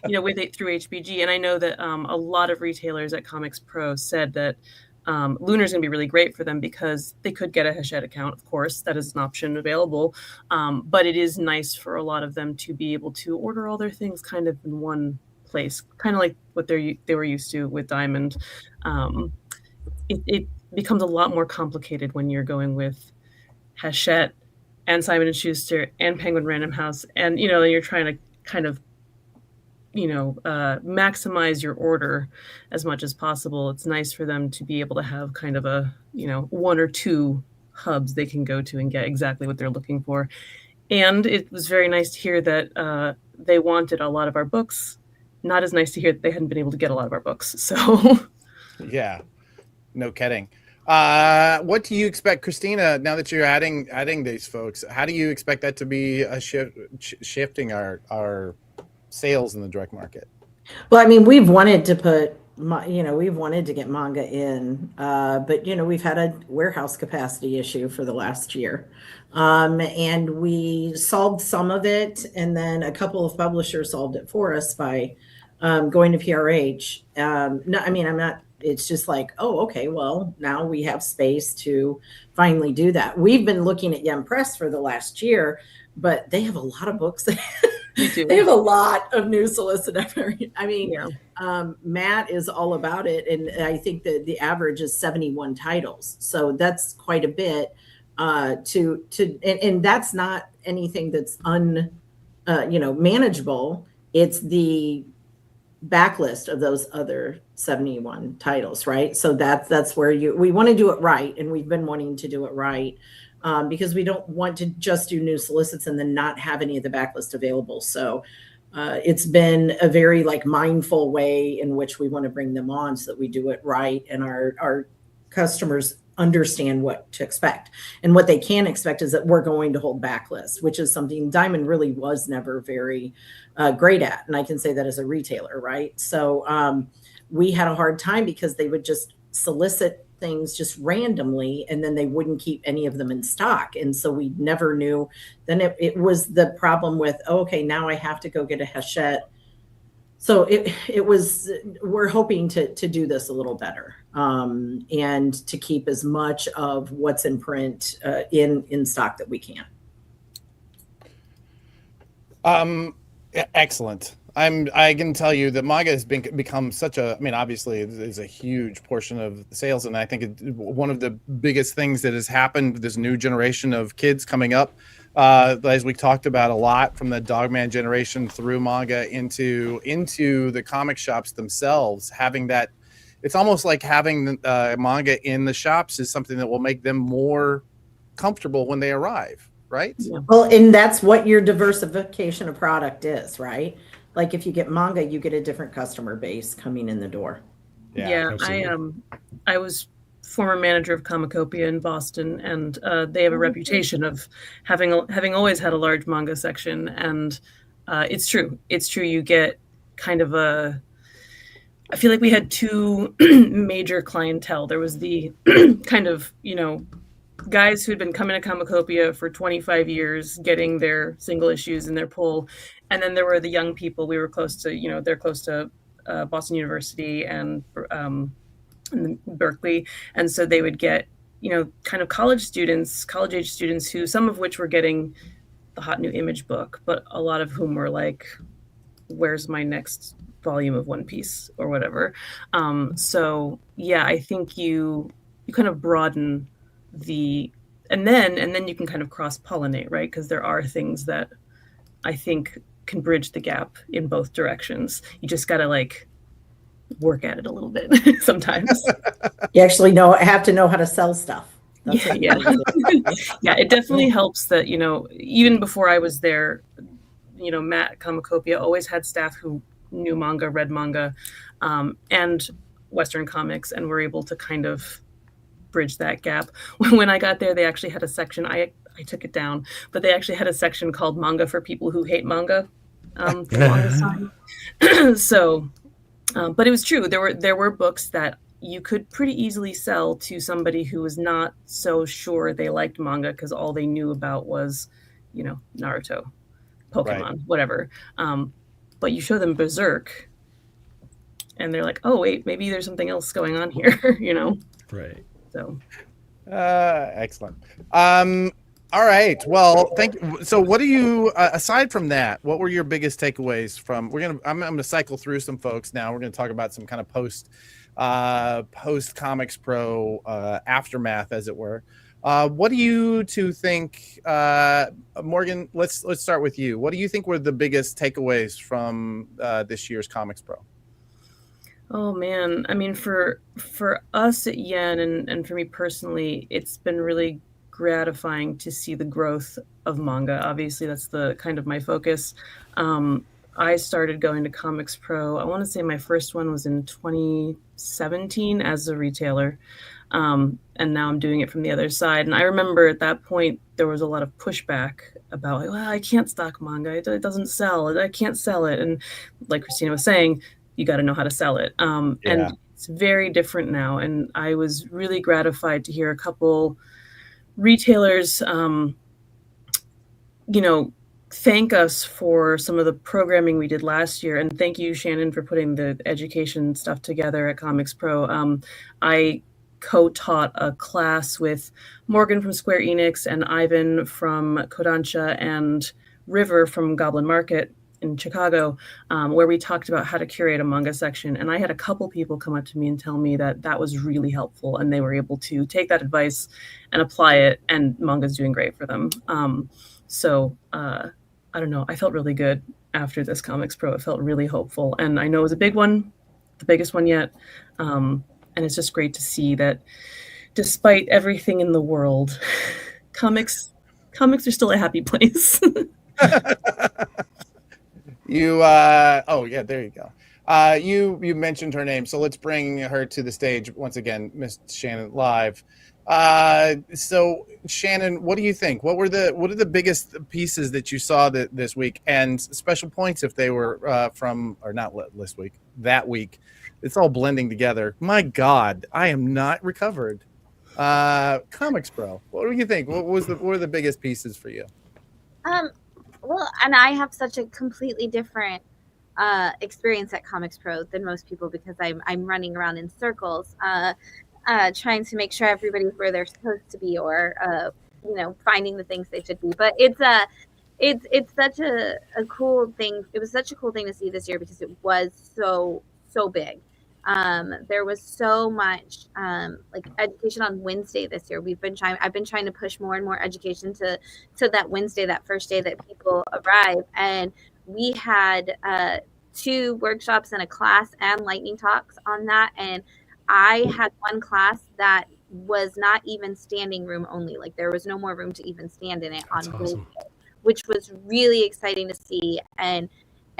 With it through HBG. And I know that a lot of retailers at ComicsPRO said that Lunar is going to be really great for them because they could get a Hachette account, of course. That is an option available. But it is nice for a lot of them to be able to order all their things kind of in one place, kind of like what they were used to with Diamond. It becomes a lot more complicated when you're going with Hachette and Simon & Schuster and Penguin Random House, and you're trying to kind of maximize your order as much as possible. It's nice for them to be able to have kind of a one or two hubs they can go to and get exactly what they're looking for. And it was very nice to hear that they wanted a lot of our books. Not as nice to hear that they hadn't been able to get a lot of our books. So, yeah, no kidding. What do you expect, Christina? Now that you're adding these folks, how do you expect that to be a shifting our sales in the direct market? Well, I mean, we've wanted to get manga in, but we've had a warehouse capacity issue for the last year. And we solved some of it, and then a couple of publishers solved it for us by going to PRH. It's just like, oh, okay, well, now we have space to finally do that. We've been looking at Yen Press for the last year, but they have a lot of books. They have a lot of new solicitors. Matt is all about it, and I think that the average is 71 titles, so that's quite a bit. And that's not anything that's manageable. It's the backlist of those other 71 titles, right? So that's where we want to do it right, and we've been wanting to do it right. Because we don't want to just do new solicits and then not have any of the backlist available. So it's been a very mindful way in which we want to bring them on so that we do it right, and our customers understand what to expect. And what they can expect is that we're going to hold backlists, which is something Diamond really was never very great at. And I can say that as a retailer, right? So we had a hard time because they would just solicit things just randomly, and then they wouldn't keep any of them in stock. And so we never knew. Then it was the problem with, okay, now I have to go get a Hachette. So we're hoping to do this a little better, and to keep as much of what's in print in stock that we can. Excellent. I can tell you that manga has become such obviously it is a huge portion of the sales, and I think one of the biggest things that has happened with this new generation of kids coming up, as we talked about a lot, from the Dogman generation through manga into the comic shops themselves, having that, it's almost like having manga in the shops is something that will make them more comfortable when they arrive, right? Yeah. Well, and that's what your diversification of product is, right? Like if you get manga, you get a different customer base coming in the door. Yeah, I was former manager of Comicopia in Boston, and they have a reputation of having always had a large manga section. And it's true. You get kind of I feel like we had two major clientele. There was the kind of, guys who had been coming to Comicopia for 25 years, getting their single issues in their pull. And then there were the young people. We were close to, they're close to Boston University and Berkeley. And so they would get, kind of college age students who, some of which were getting the hot new Image book, but a lot of whom were like, where's my next volume of One Piece or whatever. So yeah, I think you kind of broaden and then you can kind of cross-pollinate, right? Because there are things that I think can bridge the gap in both directions. You just gotta work at it a little bit sometimes. You actually have to know how to sell stuff. Yeah. Yeah, it definitely helps that, even before I was there, Matt at Comicopia always had staff who knew manga, read manga, and Western comics, and were able to kind of bridge that gap. When I got there, they actually had a section, I took it down, but they actually had a section called Manga for People Who Hate Manga. For the longest time. So, but it was true. There were books that you could pretty easily sell to somebody who was not so sure they liked manga because all they knew about was, Naruto, Pokemon, whatever. But you show them Berserk, and they're like, "Oh wait, maybe there's something else going on here," Right. So, excellent. All right. Well, thank you. So, what do you aside from that? What were your biggest takeaways from? I'm gonna cycle through some folks now. We're gonna talk about some kind of post ComicsPRO aftermath, as it were. What do you two think, Morgan? Let's start with you. What do you think were the biggest takeaways from this year's ComicsPRO? Oh man, I mean, for us at Yen and for me personally, it's been really gratifying to see the growth of manga. Obviously, that's the kind of my focus. I started going to ComicsPRO. I want to say my first one was in 2017 as a retailer. And now I'm doing it from the other side. And I remember at that point, there was a lot of pushback about, well, I can't stock manga. It doesn't sell. I can't sell it. And like Christina was saying, you got to know how to sell it. And it's very different now. And I was really gratified to hear a couple retailers, thank us for some of the programming we did last year. And thank you, Shannon, for putting the education stuff together at ComicsPRO. I co-taught a class with Morgan from Square Enix and Ivan from Kodansha and River from Goblin Market in Chicago, where we talked about how to curate a manga section. And I had a couple people come up to me and tell me that was really helpful, and they were able to take that advice and apply it, and manga's doing great for them. So I don't know, I felt really good after this ComicsPRO. It felt really hopeful, and I know it was a big one, the biggest one yet. And it's just great to see that despite everything in the world, comics are still a happy place. Oh yeah, there you go. You mentioned her name, so let's bring her to the stage once again, Miss Shannon Live. So Shannon, what do you think? What are the biggest pieces that you saw this week, and special points if they were from, or not this week, that week? It's all blending together. My God, I am not recovered. ComicsPRO, what do you think? What were the biggest pieces for you? Well, and I have such a completely different experience at ComicsPRO than most people, because I'm running around in circles, trying to make sure everybody's where they're supposed to be, or finding the things they should be. But it's such a cool thing. It was such a cool thing to see this year because it was so big. There was so much education on Wednesday this year. I've been trying to push more and more education to that Wednesday, that first day that people arrive. And we had 2 workshops and a class and lightning talks on that. And I had one class that was not even standing room only. Like, there was no more room to even stand in it. That's on Wednesday, which was really exciting to see. And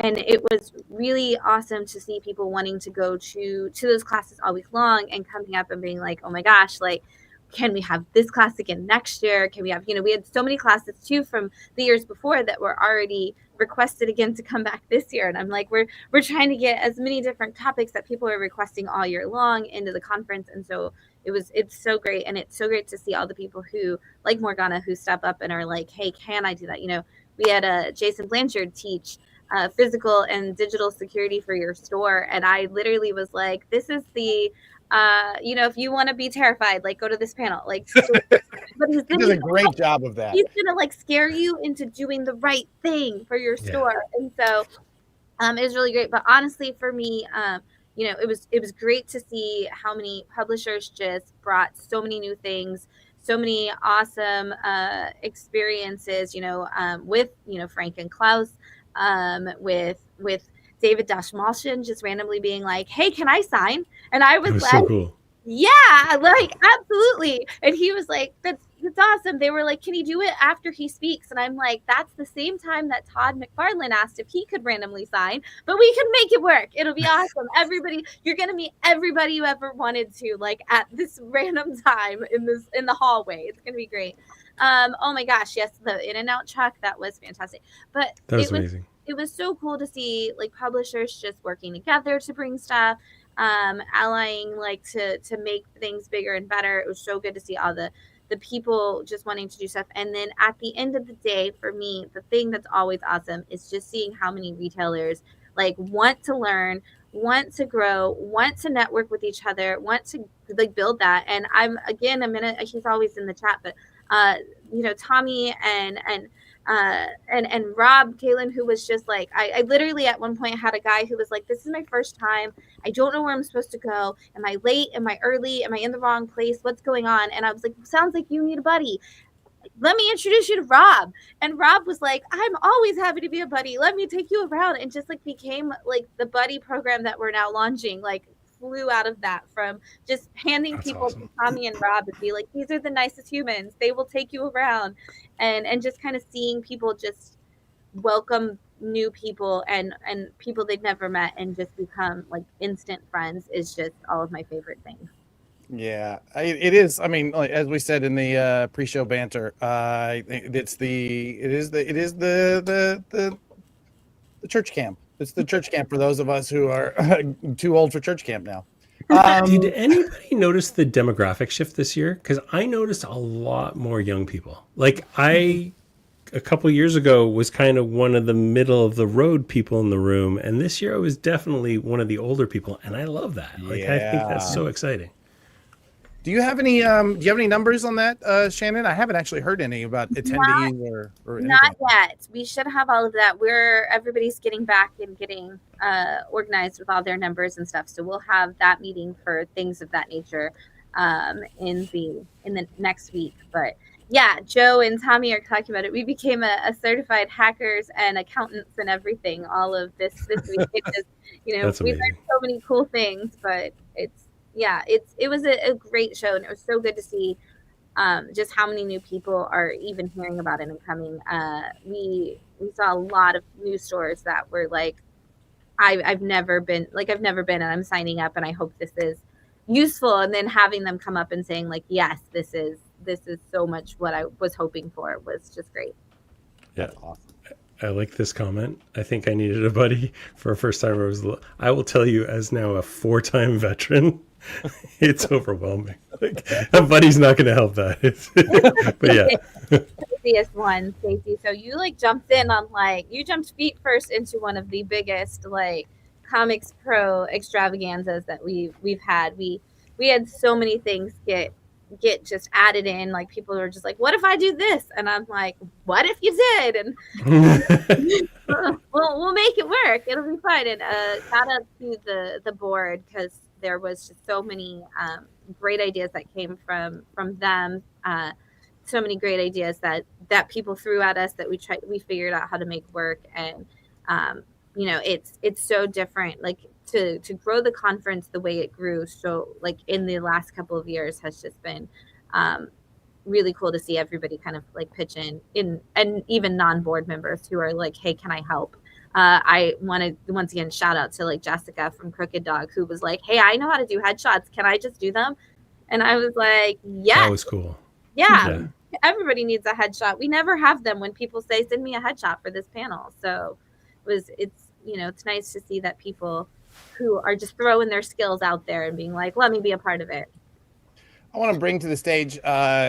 it was really awesome to see people wanting to go to those classes all week long and coming up and being like, oh my gosh, like, can we have this class again next year? Can we have, we had so many classes too from the years before that were already requested again to come back this year. And I'm like, we're trying to get as many different topics that people are requesting all year long into the conference. And so it's so great. And it's so great to see all the people who, like Morgana, who step up and are like, hey, can I do that? We had Jason Blanchard teach physical and digital security for your store. And I literally was like, this is the, if you want to be terrified, like go to this panel. Like, but he did a great job of that. He's gonna like scare you into doing the right thing for your store, and so it was really great. But honestly, for me, it was great to see how many publishers just brought so many new things, so many awesome experiences. With Frank and Klaus, with David Dashmalshin just randomly being like, hey, can I sign? And I was like, so cool. Yeah, like absolutely. And he was like, that's awesome. They were like, can he do it after he speaks? And I'm like, that's the same time that Todd McFarlane asked if he could randomly sign, but we can make it work. It'll be awesome. Everybody, you're going to meet everybody you ever wanted to, like at this random time in the hallway. It's going to be great. Oh my gosh. Yes. The In-N-Out truck. That was fantastic. But that was amazing. It was so cool to see like publishers just working together to bring stuff, allying like to make things bigger and better. It was so good to see all the people just wanting to do stuff. And then at the end of the day, for me, the thing that's always awesome is just seeing how many retailers like want to learn, want to grow, want to network with each other, want to like build that. And he's always in the chat, but Tommy and Rob Kalen, who was just like, I literally at one point had a guy who was like, this is my first time. I don't know where I'm supposed to go. Am I late? Am I early? Am I in the wrong place? What's going on? And I was like, sounds like you need a buddy. Let me introduce you to Rob. And Rob was like, I'm always happy to be a buddy. Let me take you around. And just like became like the buddy program that we're now launching, like flew out of that from just handing That's people awesome. to Tommy and Rob and be like, these are the nicest humans. They will take you around. And just kind of seeing people just welcome new people and people they've never met and just become like instant friends is just all of my favorite things. Yeah, it is. I mean, like, as we said in the pre-show banter, it is the church camp. It's the church camp for those of us who are too old for church camp now. Did anybody notice the demographic shift this year? Because I noticed a lot more young people. Like a couple years ago was kind of one of the middle of the road people in the room, and this year I was definitely one of the older people, and I love that. Like I think that's so exciting. Do you have any numbers on that, Shannon? I haven't actually heard any about attendees or anything. Not yet. We should have all of that. Everybody's getting back and getting organized with all their numbers and stuff. So we'll have that meeting for things of that nature in the next week. But yeah, Joe and Tommy are talking about it. We became a certified hackers and accountants and everything. All of this week, we learned so many cool things. But it was a great show, and it was so good to see just how many new people are even hearing about it and coming. We saw a lot of new stores that were like, I've never been, and I'm signing up, and I hope this is useful. And then having them come up and saying like, yes, this is so much what I was hoping for was just great. Yeah, awesome. I like this comment. I think I needed a buddy for a first time. I will tell you, as now a 4-time veteran, it's overwhelming. Like, a buddy's not going to help that. But yeah. Craziest one, Stacey. So you like jumped in on you jumped feet first into one of the biggest ComicsPRO extravaganzas that we've had. We had so many things get just added in. Like people were just like, what if I do this? And I'm like, what if you did? And we'll make it work. It'll be fine. And shout out to the board, because there was just so many great ideas that came from them. So many great ideas that people threw at us that we figured out how to make work. And it's so different. Like to grow the conference the way it grew, so like in the last couple of years, has just been really cool to see everybody kind of like pitch in, and even non-board members who are like, hey, can I help? I want to once again shout out to like Jessica from Crooked Dog, who was like, hey, I know how to do headshots. Can I just do them? And I was like, yeah, that was cool. Yeah. everybody needs a headshot. We never have them when people say, send me a headshot for this panel. So it's nice to see that people who are just throwing their skills out there and being like, let me be a part of it. I want to bring to the stage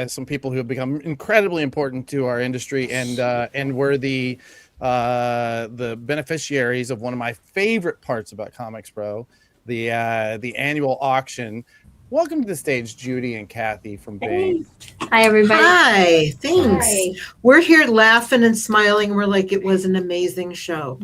some people who have become incredibly important to our industry and were the beneficiaries of one of my favorite parts about ComicsPRO, the annual auction. Welcome to the stage, Judy and Kathy from Bing. Hi, everybody. Hi, thanks. Hi. We're here laughing and smiling. We're like, it was an amazing show.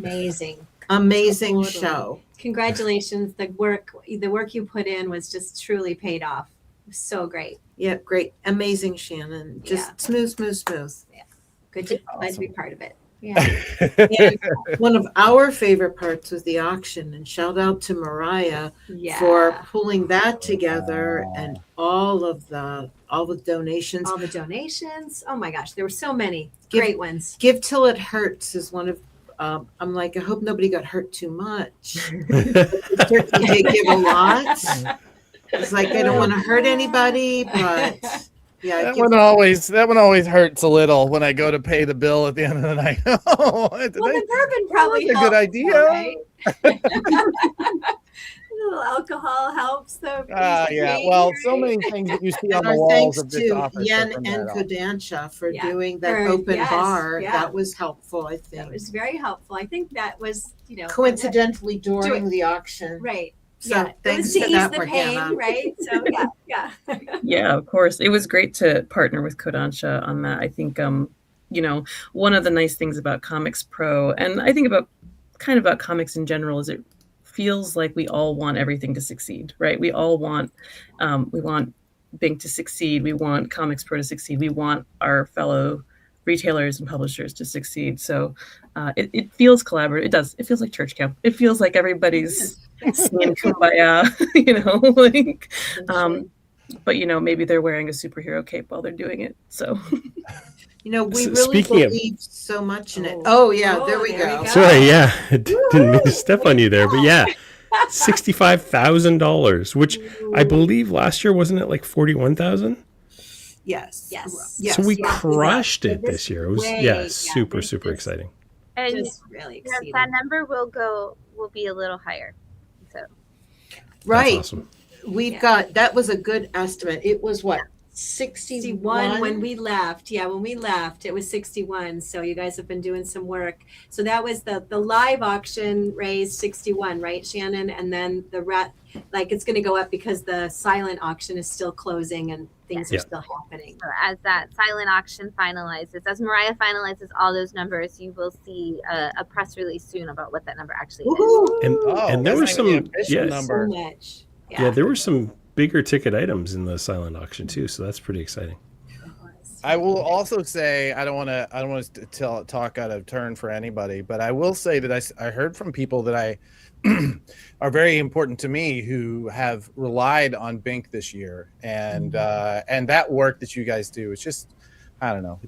Amazing Show. Congratulations. The work you put in was just truly paid off. It was so great. Yeah, great. Amazing, Shannon. Just smooth. Yeah. Glad to be part of it. Yeah. And one of our favorite parts was the auction, and shout out to Mariah for pulling that together and all the donations. All the donations. Oh my gosh, there were so many great ones. Give Till It Hurts is one of I'm like, I hope nobody got hurt too much. They give a lot. It's like I don't want to hurt anybody, but yeah, that one always hurts a little when I go to pay the bill at the end of the night. The bourbon probably helps, a good idea. Though, right? A little alcohol helps, though. Yeah. Well, so many things that you see on the walls of this office. Yen and Kodansha for doing that open bar. Yeah. That was helpful, I think. That was very helpful. I think that was, coincidentally during the auction. Right. So thanks to for ease that, the pain, Morgana. right? So yeah. Yeah, of course. It was great to partner with Kodansha on that. I think, one of the nice things about ComicsPRO, and I think about comics in general, is it feels like we all want everything to succeed, right? We all want, Bing to succeed. We want ComicsPRO to succeed. We want our fellow retailers and publishers to succeed. So it feels collaborative. It does. It feels like church camp. It feels like everybody's singing Kumbaya, but maybe they're wearing a superhero cape while they're doing it. So, we really believe so much in it. Oh yeah, there we go. Sorry, yeah, I didn't mean to step on you there, but yeah, $65,000, which I believe last year wasn't it like 41,000? Yes. So we crushed it this year. It was super exciting. And just really exciting. That number will be a little higher. So right. That's awesome. We've got that was a good estimate. It was what? 61 when we left. Yeah, when we left, it was 61. So you guys have been doing some work. So that was the live auction raised 61, right, Shannon? And then it's going to go up because the silent auction is still closing and things are still happening. So as that silent auction finalizes, as Mariah finalizes all those numbers, you will see a press release soon about what that number actually is. And there were some number. So much. Yeah, there were some bigger ticket items in the silent auction too, so that's pretty exciting. I will also say I don't want to talk out of turn for anybody, but I will say that I heard from people that are very important to me who have relied on Bink this year, and that work that you guys do is just, I don't know, it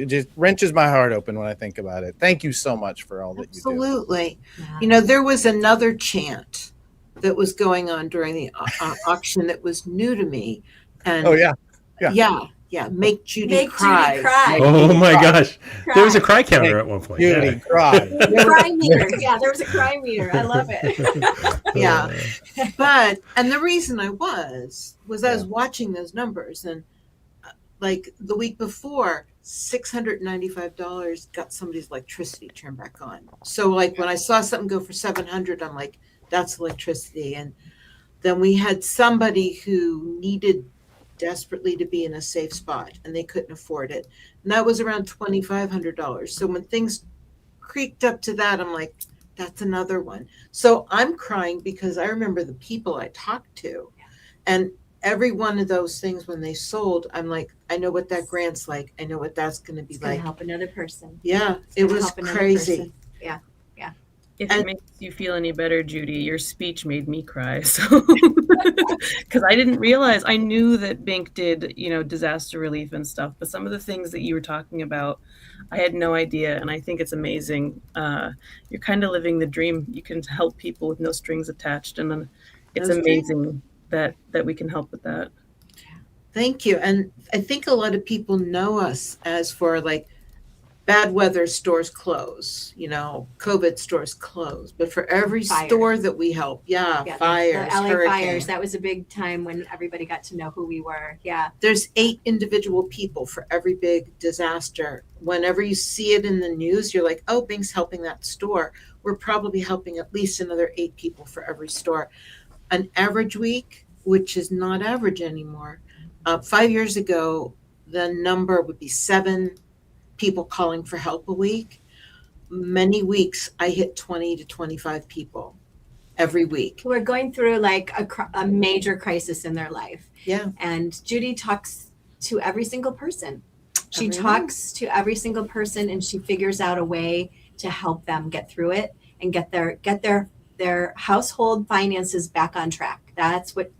just wrenches my heart open when I think about it. Thank you so much for all that you do. Absolutely. There was another chant that was going on during the auction that was new to me, and make Judy cry. Oh my gosh, there was a cry counter at one point. Judy cry. Cry meter. Yeah, there was a cry meter. I love it. And the reason I was I was watching those numbers, and like the week before, $695 got somebody's electricity turned back on. So like when I saw something go for 700, I'm like, that's electricity. And then we had somebody who needed desperately to be in a safe spot and they couldn't afford it. And that was around $2,500. So when things creaked up to that, I'm like, that's another one. So I'm crying because I remember the people I talked to, and every one of those things when they sold, I'm like, I know what that grant's like. I know what that's going to be like. Help another person. Yeah, it was crazy. Yeah. If it makes you feel any better, Judy, your speech made me cry. So, because I didn't realize, I knew that Bink did, disaster relief and stuff, but some of the things that you were talking about, I had no idea, and I think it's amazing. You're kind of living the dream. You can help people with no strings attached, and it's amazing that we can help with that. Thank you. And I think a lot of people know us as for like bad weather stores close, COVID stores close. But for every store that we help, fires, the LA hurricane. fires, that was a big time when everybody got to know who we were. Yeah. There's 8 individual people for every big disaster. Whenever you see it in the news, you're like, oh, Bing's helping that store. We're probably helping at least another 8 people for every store. An average week, which is not average anymore. 5 years ago, the number would be 7 people calling for help a week. Many weeks I hit 20 to 25 people every week who are going through like a major crisis in their life. Yeah. And Judy talks to every single person. She talks to every single person, and she figures out a way to help them get through it and get their household finances back on track. That's what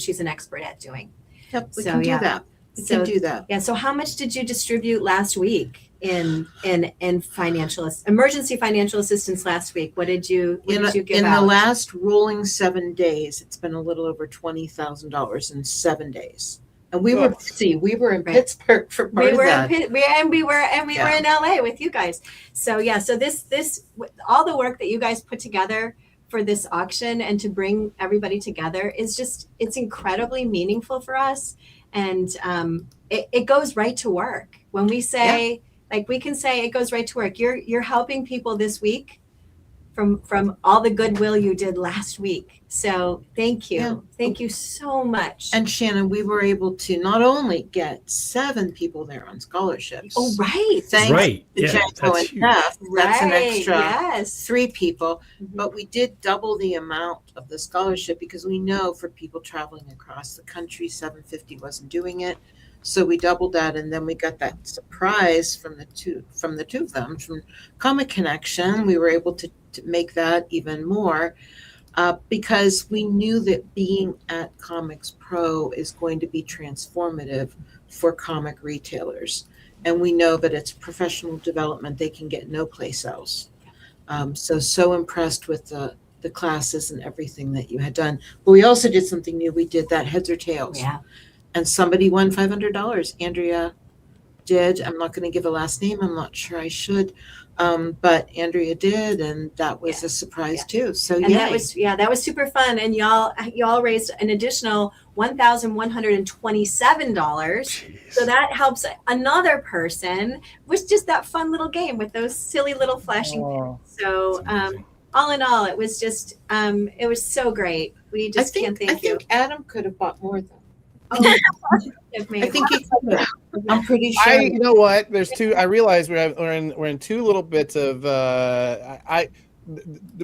she's an expert at doing. Yep, we can do that. We can do that. Yeah. So how much did you distribute last week in emergency financial assistance last week? What did you give out? In the last rolling 7 days, it's been a little over $20,000 in 7 days. And we were busy. We were in Pittsburgh for part of that. We were in LA with you guys. So yeah, so this all the work that you guys put together for this auction and to bring everybody together is it's incredibly meaningful for us. And it goes right to work. When we say, like, we can say it goes right to work. You're helping people this week from all the goodwill you did last week. So thank you. Yeah. Thank you so much. And Shannon, we were able to not only get 7 people there on scholarships. Oh, right. Thanks to Janko and Jeff. That's an extra 3 people. Mm-hmm. But we did double the amount of the scholarship because we know for people traveling across the country, $750 wasn't doing it. So we doubled that, and then we got that surprise from the two of them, from Comic Connection. We were able to make that even more because we knew that being at CompcsPRO is going to be transformative for comic retailers. And we know that it's professional development they can get no place else. So impressed with the classes and everything that you had done. But we also did something new. We did that Heads or Tails. Yeah. And somebody won $500. Andrea did. I'm not going to give a last name. I'm not sure I should. But Andrea did, and that was a surprise too. So that was super fun. And y'all raised an additional $1,127. So that helps another person with just that fun little game with those silly little flashing things. So all in all, it was just it was so great. We just can't thank you. I think Adam could have bought more though. Oh, I think he could have. I'm pretty sure. You know what? There's 2. I realize we're in 2 little bits of the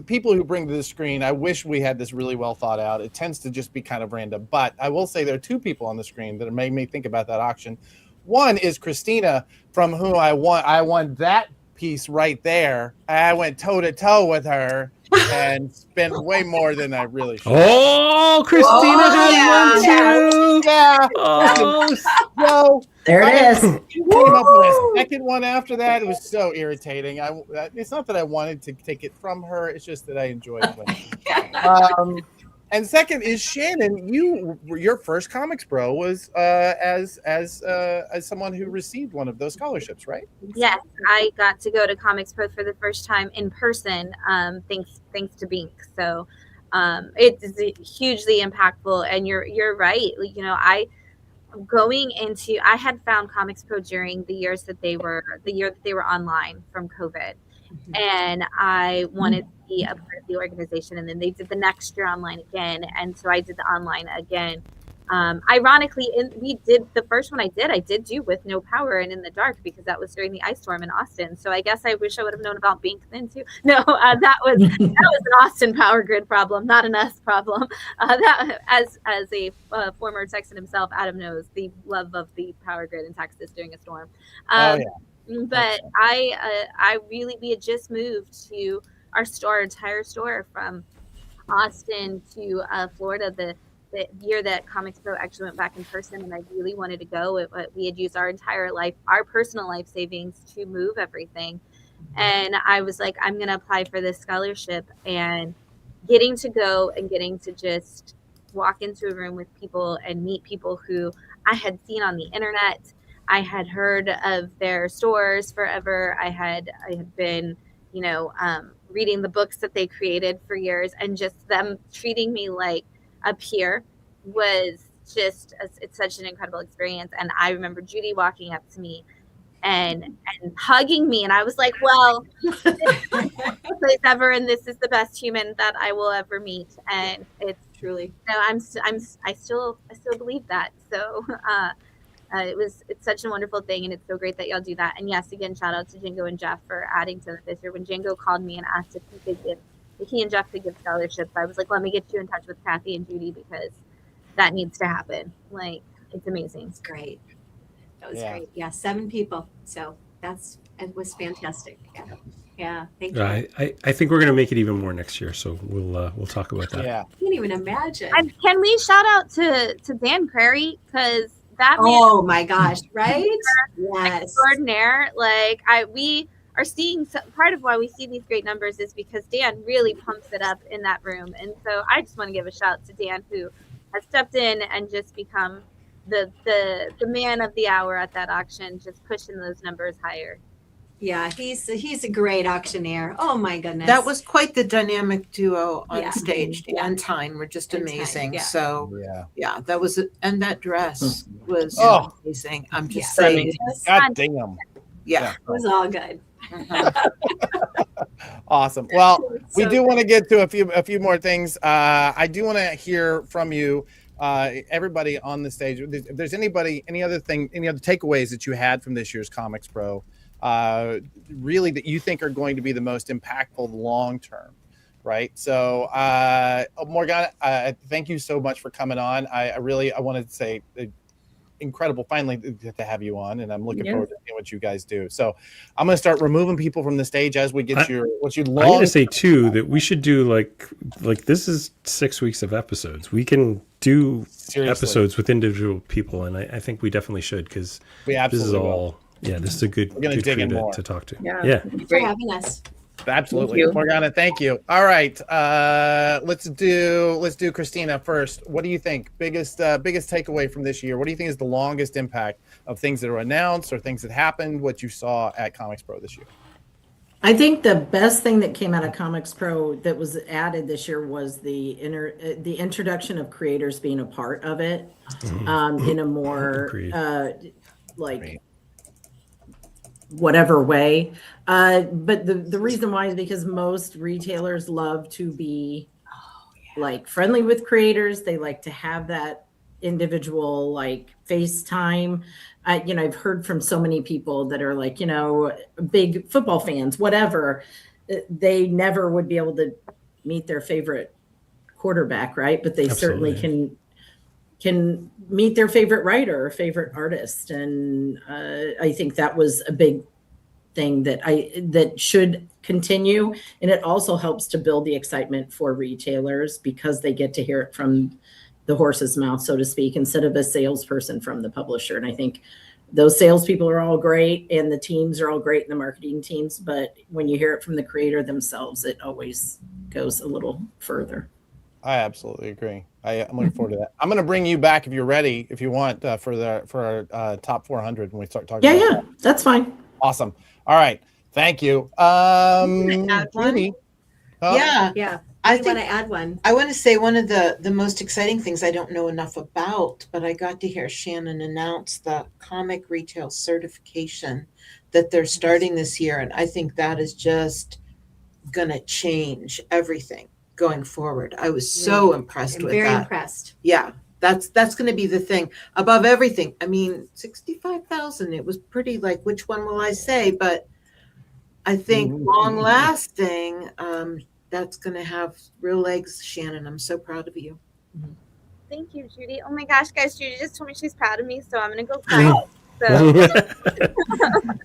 people who bring to the screen. I wish we had this really well thought out. It tends to just be kind of random. But I will say there are 2 people on the screen that made me think about that auction. One is Christina, from whom I won that piece right there. I went toe to toe with her and spent way more than I really should. Oh, Christina had one too. Yeah. Oh, so there it is. Came up with a second one after that. It was so irritating. It's not that I wanted to take it from her. It's just that I enjoyed it. And second is Shannon. Your first ComicsPRO was as someone who received one of those scholarships, right? Yes, I got to go to ComicsPRO for the first time in person. Thanks to Bink. So it's hugely impactful. And you're right. I had found ComicsPRO during the year that they were online from COVID. Mm-hmm. And I wanted to be a part of the organization, and then they did the next year online again, and so I did the online again. Ironically, we did the first one I did do with no power and in the dark because that was during the ice storm in Austin. So I guess I wish I would have known about Bink then too. No, that was an Austin power grid problem, not an us problem. That as a former Texan himself, Adam knows the love of the power grid in Texas during a storm. But we had just moved to our entire store from Austin to Florida the year that ComicsPRO actually went back in person, and I really wanted to go. We had used our personal life savings to move everything. And I was like, I'm going to apply for this scholarship, and getting to go and getting to just walk into a room with people and meet people who I had seen on the internet. I had heard of their stores forever. I had been, reading the books that they created for years, and just them treating me like a peer was just, it's such an incredible experience. And I remember Judy walking up to me and hugging me, and I was like, well, this is the best place ever, and this is the best human that I will ever meet. And it's truly, I still believe that. So it's such a wonderful thing, and it's so great that y'all do that. And yes, again, shout out to Django and Jeff for adding to it this year. When Django called me and asked if he and Jeff could give scholarships, I was like, let me get you in touch with Kathy and Judy, because that needs to happen. Like, it's amazing. It's great. That was great. Yeah, 7 people. So it was fantastic. Yeah. Thank you. I think we're gonna make it even more next year, so we'll talk about that. Yeah. I can't even imagine. And can we shout out to Dan Prairie, because that man, oh my gosh, right? Yes. Extraordinaire. Like we are seeing part of why we see these great numbers is because Dan really pumps it up in that room. And so I just want to give a shout to Dan, who has stepped in and just become the man of the hour at that auction, just pushing those numbers higher. Yeah, he's a great auctioneer. Oh my goodness. That was quite the dynamic duo on stage. Dan and Tyne were just amazing. So that was and that dress was amazing. I'm just saying. God damn. Yeah. It was all good. Awesome. Well, we do want to get to a few more things. I do want to hear from you, everybody on the stage. If there's any other takeaways that you had from this year's ComicsPRO, really that you think are going to be the most impactful long term, right? So, Morgana, thank you so much for coming on. I wanted to say incredible finally to have you on, and I'm looking forward to seeing what you guys do. So I'm going to start removing people from the stage as we get I'm going to say too that we should do like this is 6 weeks of episodes. We can do episodes with individual people, and I think we definitely should, because this is all this is a good crew to talk to. Yeah. Thanks for having us. Absolutely. Morgana, thank you. All right. Let's do Christina first. What do you think? Biggest takeaway from this year? What do you think is the longest impact of things that are announced or things that happened, what you saw at ComicsPRO this year? I think the best thing that came out of ComicsPRO that was added this year was the introduction of creators being a part of it, in a more whatever way. But the reason why is because most retailers love to be friendly with creators. They like to have that individual FaceTime. I've heard from so many people that are big football fans, whatever. They never would be able to meet their favorite quarterback, right? But they certainly can meet their favorite writer or favorite artist. And I think that was a big thing that should continue. And it also helps to build the excitement for retailers, because they get to hear it from the horse's mouth, so to speak, instead of a salesperson from the publisher. And I think those salespeople are all great, and the teams are all great, and the marketing teams. But when you hear it from the creator themselves, it always goes a little further. I absolutely agree. I'm looking forward to that. I'm going to bring you back if you're ready, if you want, for our top 400 when we start talking. Yeah, that's fine. Awesome. All right. Thank you. Judy. Yeah. I want to add one. I want to say one of the most exciting things I don't know enough about, but I got to hear Shannon announce the comic retail certification that they're starting this year. And I think that is just going to change everything going forward. I was so impressed with that. Very impressed. Yeah. That's going to be the thing above everything. I mean, 65,000, it was pretty which one will I say? But I think long lasting, that's going to have real legs. Shannon, I'm so proud of you. Thank you, Judy. Oh my gosh, guys, Judy just told me she's proud of me, so I'm going to go cry. So.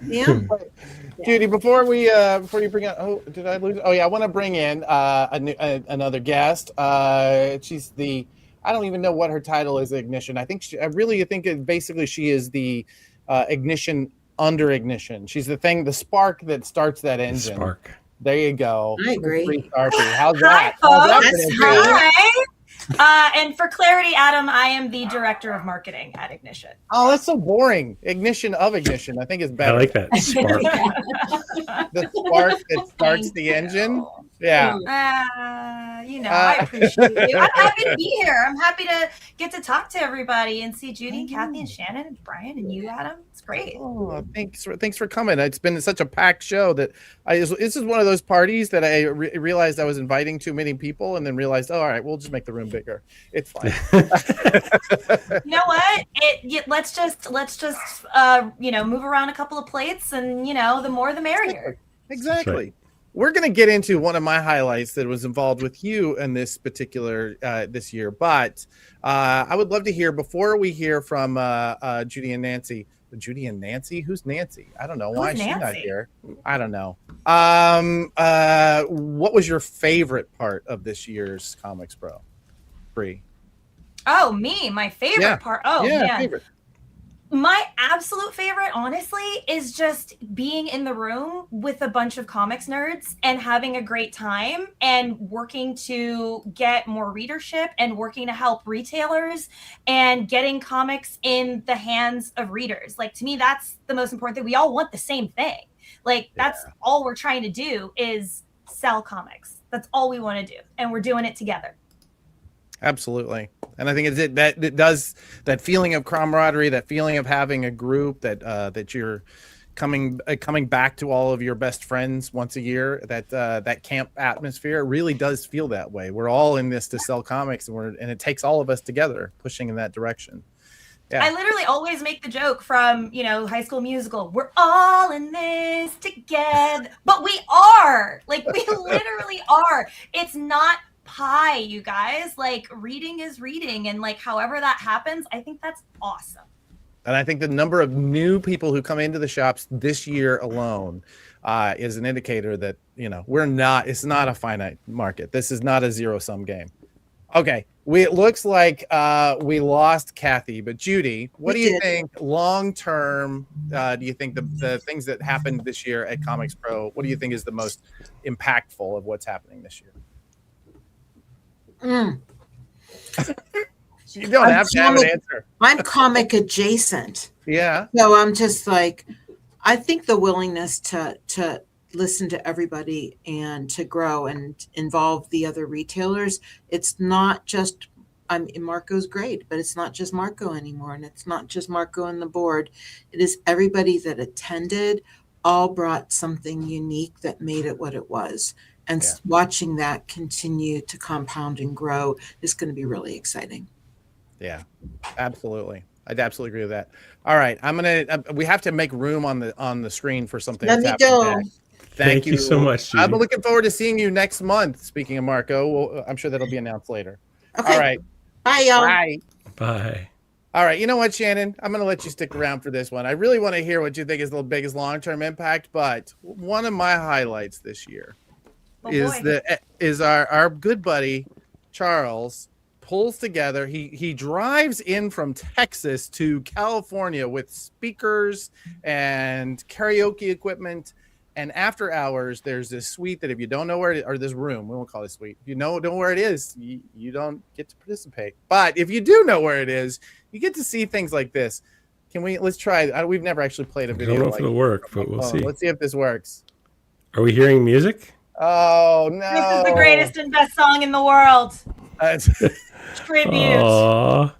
Yeah. Judy, before you bring out, did I lose? Oh yeah, I want to bring in another guest. She's I don't even know what her title is. Ignition. I really think basically she is the ignition under ignition. She's the spark that starts that engine. Spark. There you go. I agree. How's that? Hi. And for clarity, Adam, I am the director of marketing at Ignition. Oh, that's so boring. Ignition of Ignition, I think is better. I like that spark. The spark that starts the engine. Yeah. I appreciate you. I'm happy to be here. I'm happy to get to talk to everybody and see Judy and Kathy and Shannon and Brian and you, Adam. It's great. Oh, thanks for coming. It's been such a packed show that this is one of those parties that I realized I was inviting too many people, and then realized, oh, all right, we'll just make the room bigger. It's fine. You know what? Let's just move around a couple of plates, and the more the merrier. Exactly. Right. We're going to get into one of my highlights that was involved with you in this particular this year, but I would love to hear, before we hear from Judy and Nancy. Judy and Nancy? Who's Nancy? I don't know. Why is she not here? I don't know. What was your favorite part of this year's ComicsPRO? Bree. Oh, me, my favorite part. Oh, yeah. Favorite. My absolute favorite, honestly, is just being in the room with a bunch of comics nerds and having a great time and working to get more readership and working to help retailers and getting comics in the hands of readers. Like, to me, that's the most important thing. We all want the same thing. Like, that's all we're trying to do is sell comics. That's all we want to do. And we're doing it together. Absolutely. And I think it does that feeling of camaraderie, that feeling of having a group that you're coming back to all of your best friends once a year, that camp atmosphere really does feel that way. We're all in this to sell comics, and it takes all of us together pushing in that direction. Yeah. I literally always make the joke from, High School Musical. We're all in this together, but we are. Like, we literally are. It's not pie, you guys. Like, reading is reading, and like however that happens, I think that's awesome. And I think the number of new people who come into the shops this year alone is an indicator that it's not a finite market. This is not a zero-sum game. Okay, it looks like we lost Kathy, but Judy, what do you think long term? Do you think the things that happened this year at ComicsPRO, what do you think is the most impactful of what's happening this year? You don't have to have an answer. I'm comic adjacent. Yeah. So I'm just like, I think the willingness to listen to everybody and to grow and involve the other retailers. It's not just, Marco's great, but it's not just Marco anymore. And it's not just Marco and the board. It is everybody that attended all brought something unique that made it what it was. And watching that continue to compound and grow is going to be really exciting. Yeah, absolutely. I'd absolutely agree with that. All right, we have to make room on the screen for something. Let me go. Thank you so much, Judy. I'm looking forward to seeing you next month. Speaking of Marco, I'm sure that'll be announced later. Okay. All right. Bye, y'all. Bye. Bye. All right. You know what, Shannon? I'm going to let you stick around for this one. I really want to hear what you think is the biggest long-term impact, but one of my highlights this year is our good buddy Charles pulls together. He drives in from Texas to California with speakers and karaoke equipment. And after hours, there's this suite that if you don't know where it is, or this room, we won't call it suite. If you don't know where it is, you don't get to participate. But if you do know where it is, you get to see things like this. Let's try. We've never actually played a video. I don't know if it'll work, but we'll see. Let's see if this works. Are we hearing music? Oh, no. This is the greatest and best song in the world. Tribute. Aww.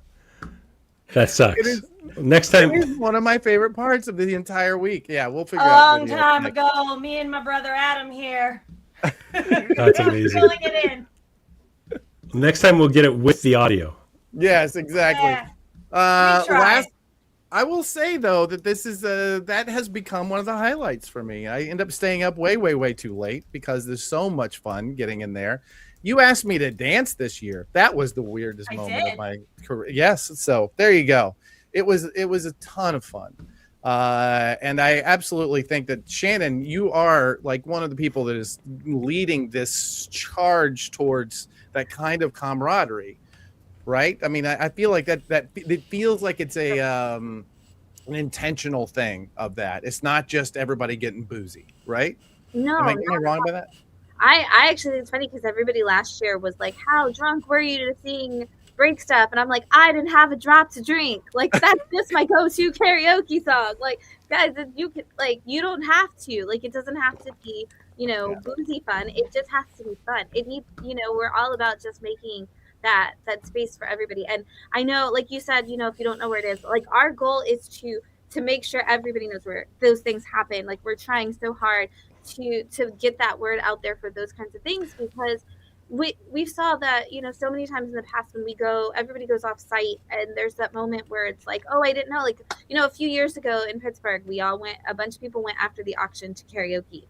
That sucks. Next time. It is one of my favorite parts of the entire week. Yeah, we'll figure A out. long time ago, me and my brother Adam here. That's amazing. Filling it in. Next time we'll get it with the audio. Yes, exactly. Yeah. I will say though that this is that has become one of the highlights for me. I end up staying up way too late because there's so much fun getting in there. You asked me to dance this year. That was the weirdest moment of my career. Yes, so there you go. It was a ton of fun. And I absolutely think that Shannon, you are like one of the people that is leading this charge towards that kind of camaraderie, right? I mean, I feel like that it feels like it's an intentional thing of that. It's not just everybody getting boozy, right? No, Am I wrong by that? I actually think it's funny because everybody last year was like, how drunk were you to sing break stuff? And I'm like, I didn't have a drop to drink. Like, that's just my go-to karaoke song. Like, guys, you can, like, you don't have to. Like, it doesn't have to be, boozy fun. It just has to be fun. It needs, we're all about just making that space for everybody. And I know, like you said, if you don't know where it is, like, our goal is to make sure everybody knows where those things happen. Like, we're trying so hard to get that word out there for those kinds of things, because we saw that, so many times in the past when we go, everybody goes off site, and there's that moment where it's like, oh, I didn't know, like, a few years ago in Pittsburgh, a bunch of people went after the auction to karaoke,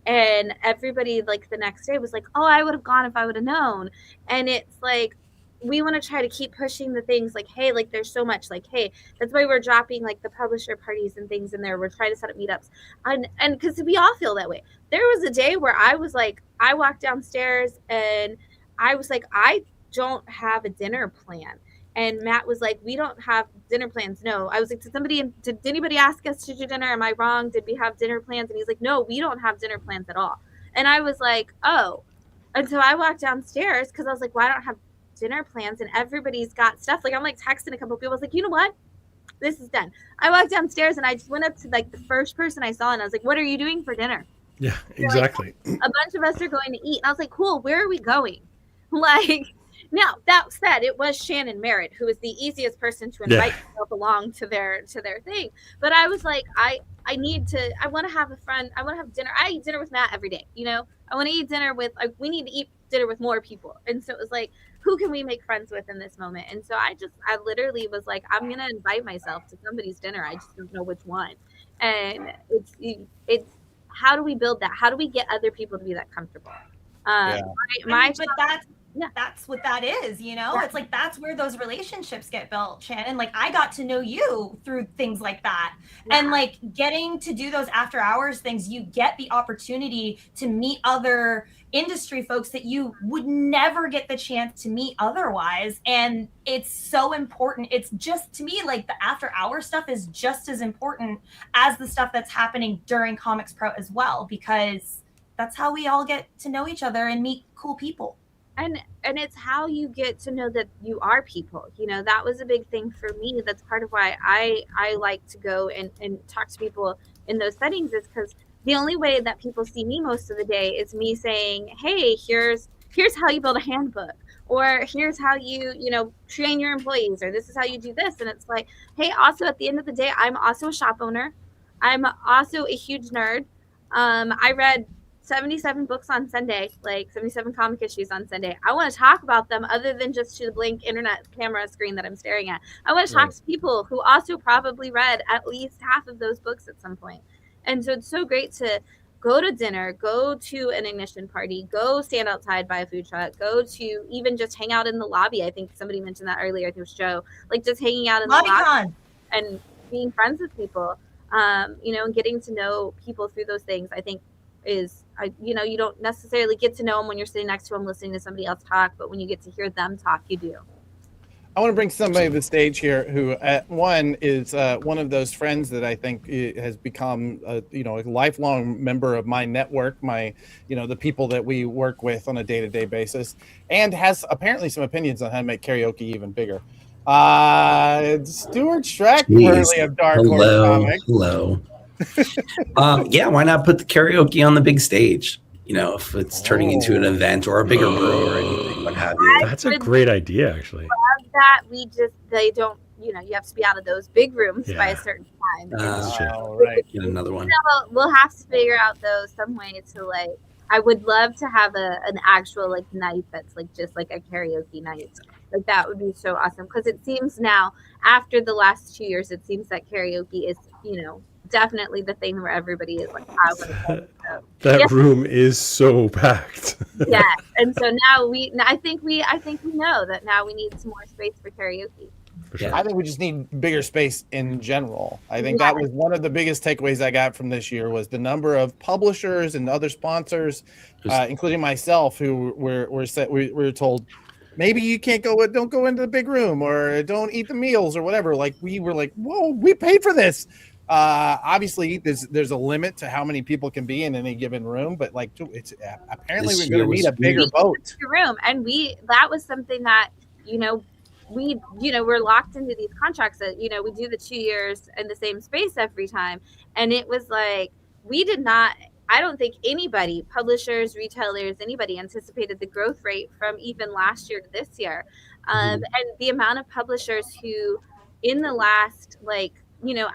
and everybody, like, the next day was like, oh, I would have gone if I would have known. And it's like, we want to try to keep pushing the things, like, hey, like, there's so much, like, hey, that's why we're dropping, like, the publisher parties and things in there. We're trying to set up meetups, and because we all feel that way. There was a day where I was like, I walked downstairs and I was like, I don't have a dinner plan. And Matt was like, we don't have dinner plans. No. I was like, did anybody ask us to do dinner? Am I wrong? Did we have dinner plans? And he's like, no, we don't have dinner plans at all. And I was like, oh. And so I walked downstairs because I was like, well, I don't have dinner plans, and everybody's got stuff. Like, I'm like texting a couple of people. I was like, you know what? This is done. I walked downstairs and I just went up to, like, the first person I saw, and I was like, what are you doing for dinner? Yeah, exactly. Like, a bunch of us are going to eat. And I was like, cool, where are we going? Like, now, that said, it was Shannon Merritt, who was the easiest person to invite herself along to their thing. But I was like, I want to have a friend. I want to have dinner. I eat dinner with Matt every day. I want to eat dinner with, we need to eat dinner with more people. And so it was like, who can we make friends with in this moment? And so I literally was like, I'm going to invite myself to somebody's dinner. I just don't know which one. And it's how do we build that? How do we get other people to be that comfortable? That's what that is, It's like, that's where those relationships get built, Shannon. Like, I got to know you through things like that. Yeah. And like, getting to do those after hours things, you get the opportunity to meet other industry folks that you would never get the chance to meet otherwise. And it's so important. It's just, to me, like, the after hour stuff is just as important as the stuff that's happening during ComicsPRO as well, because that's how we all get to know each other and meet cool people. And it's how you get to know that you are people. That was a big thing for me. That's part of why I like to go and talk to people in those settings, is because the only way that people see me most of the day is me saying, hey, here's how you build a handbook, or here's how you train your employees, or this is how you do this. And it's like, hey, also at the end of the day, I'm also a shop owner. I'm also a huge nerd. I read 77 books on Sunday, like 77 comic issues on Sunday. I want to talk about them other than just to the blank internet camera screen that I'm staring at. I want to talk to people who also probably read at least half of those books at some point. And so it's so great to go to dinner, go to an ignition party, go stand outside by a food truck, go to even just hang out in the lobby. I think somebody mentioned that earlier. I think it was Joe. Like, just hanging out in the lobby and being friends with people, and getting to know people through those things, I think is, you don't necessarily get to know them when you're sitting next to them listening to somebody else talk, but when you get to hear them talk, you do. I want to bring somebody to the stage here who, one, is one of those friends that I think has become, a lifelong member of my network, the people that we work with on a day-to-day basis, and has apparently some opinions on how to make karaoke even bigger. Stuart Strackworthy of Dark Horse Comics. Hello. Yeah, why not put the karaoke on the big stage? If it's turning into an event or a bigger brew or anything, what have you. That's a great idea, actually. That they don't, you have to be out of those big rooms by a certain time. Right. Get another one. We'll have to figure out though some way to, like, I would love to have an actual, like, night that's like just like a karaoke night. Like, that would be so awesome, because it seems now, after the last 2 years, it seems that karaoke is, definitely the thing where everybody is like, I want to that room is so packed. Yeah, and so now I think we know that now we need some more space for karaoke. For sure. I think we just need bigger space in general. I think that was one of the biggest takeaways I got from this year, was the number of publishers and other sponsors, including myself, who were told, maybe you don't go into the big room, or don't eat the meals, or whatever. Like, we were like, whoa, we paid for this. Obviously, there's a limit to how many people can be in any given room, but like it's apparently we're going to need a bigger boat. Room, and that was something that we're locked into these contracts that we do the 2 years in the same space every time, and it was like we did not. I don't think anybody, publishers, retailers, anybody anticipated the growth rate from even last year to this year, and the amount of publishers who, in the last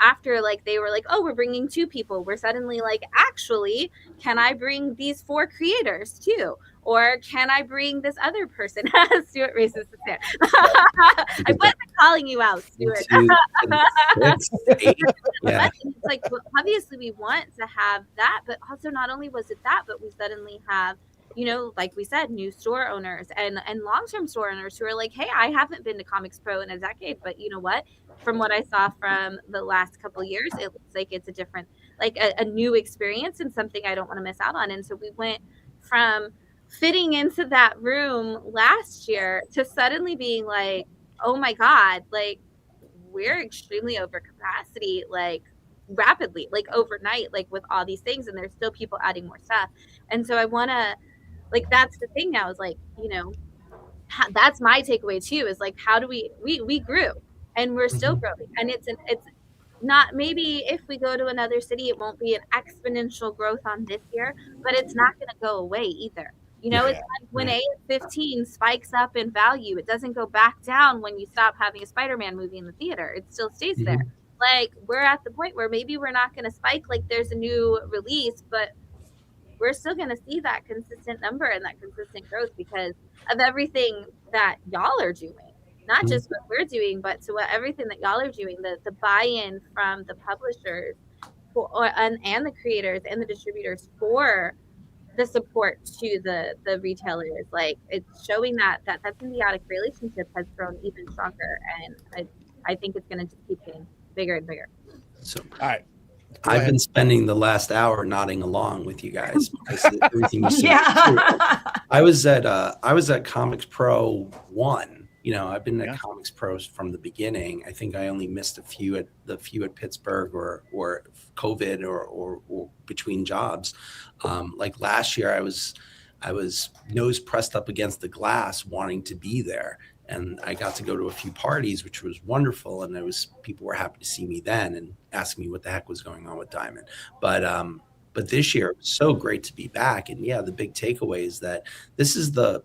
after they were like, oh, we're bringing 2 people, we're suddenly like, actually, can I bring these 4 creators too? Or can I bring this other person? Stuart raises his hand. I wasn't calling you out, Stuart. Yeah. It's like, well, obviously we want to have that, but also not only was it that, but we suddenly have, like we said, new store owners and long-term store owners who are like, hey, I haven't been to ComicsPRO in a decade, but you know what? From what I saw from the last couple of years, it looks like it's a different, a new experience and something I don't want to miss out on. And so we went from fitting into that room last year to suddenly being like, oh my God, we're extremely over capacity, rapidly, overnight, with all these things, and there's still people adding more stuff. And so I want to, that's the thing now, is that's my takeaway too, is how do we grew and we're still growing, and it's not, maybe if we go to another city, it won't be an exponential growth on this year, but it's not going to go away either. It's like when AS-15 spikes up in value, it doesn't go back down when you stop having a Spider-Man movie in the theater. It still stays there. We're at the point where maybe we're not going to spike there's a new release, but we're still going to see that consistent number and that consistent growth because of everything that y'all are doing. Not just what we're doing, but to everything that y'all are doing, the buy-in from the publishers and the creators and the distributors for the support to the retailers. It's showing that symbiotic relationship has grown even stronger, and I think it's going to just keep getting bigger and bigger. So, all right. I've been spending the last hour nodding along with you guys because everything you said. I was at ComicsPRO 1. I've been at ComicsPRO from the beginning. I think I only missed a few at Pittsburgh or COVID or between jobs. Last year, I was nose pressed up against the glass, wanting to be there, and I got to go to a few parties, which was wonderful. And people were happy to see me then and asking me what the heck was going on with Diamond. But this year, it was so great to be back. And the big takeaway is that this is the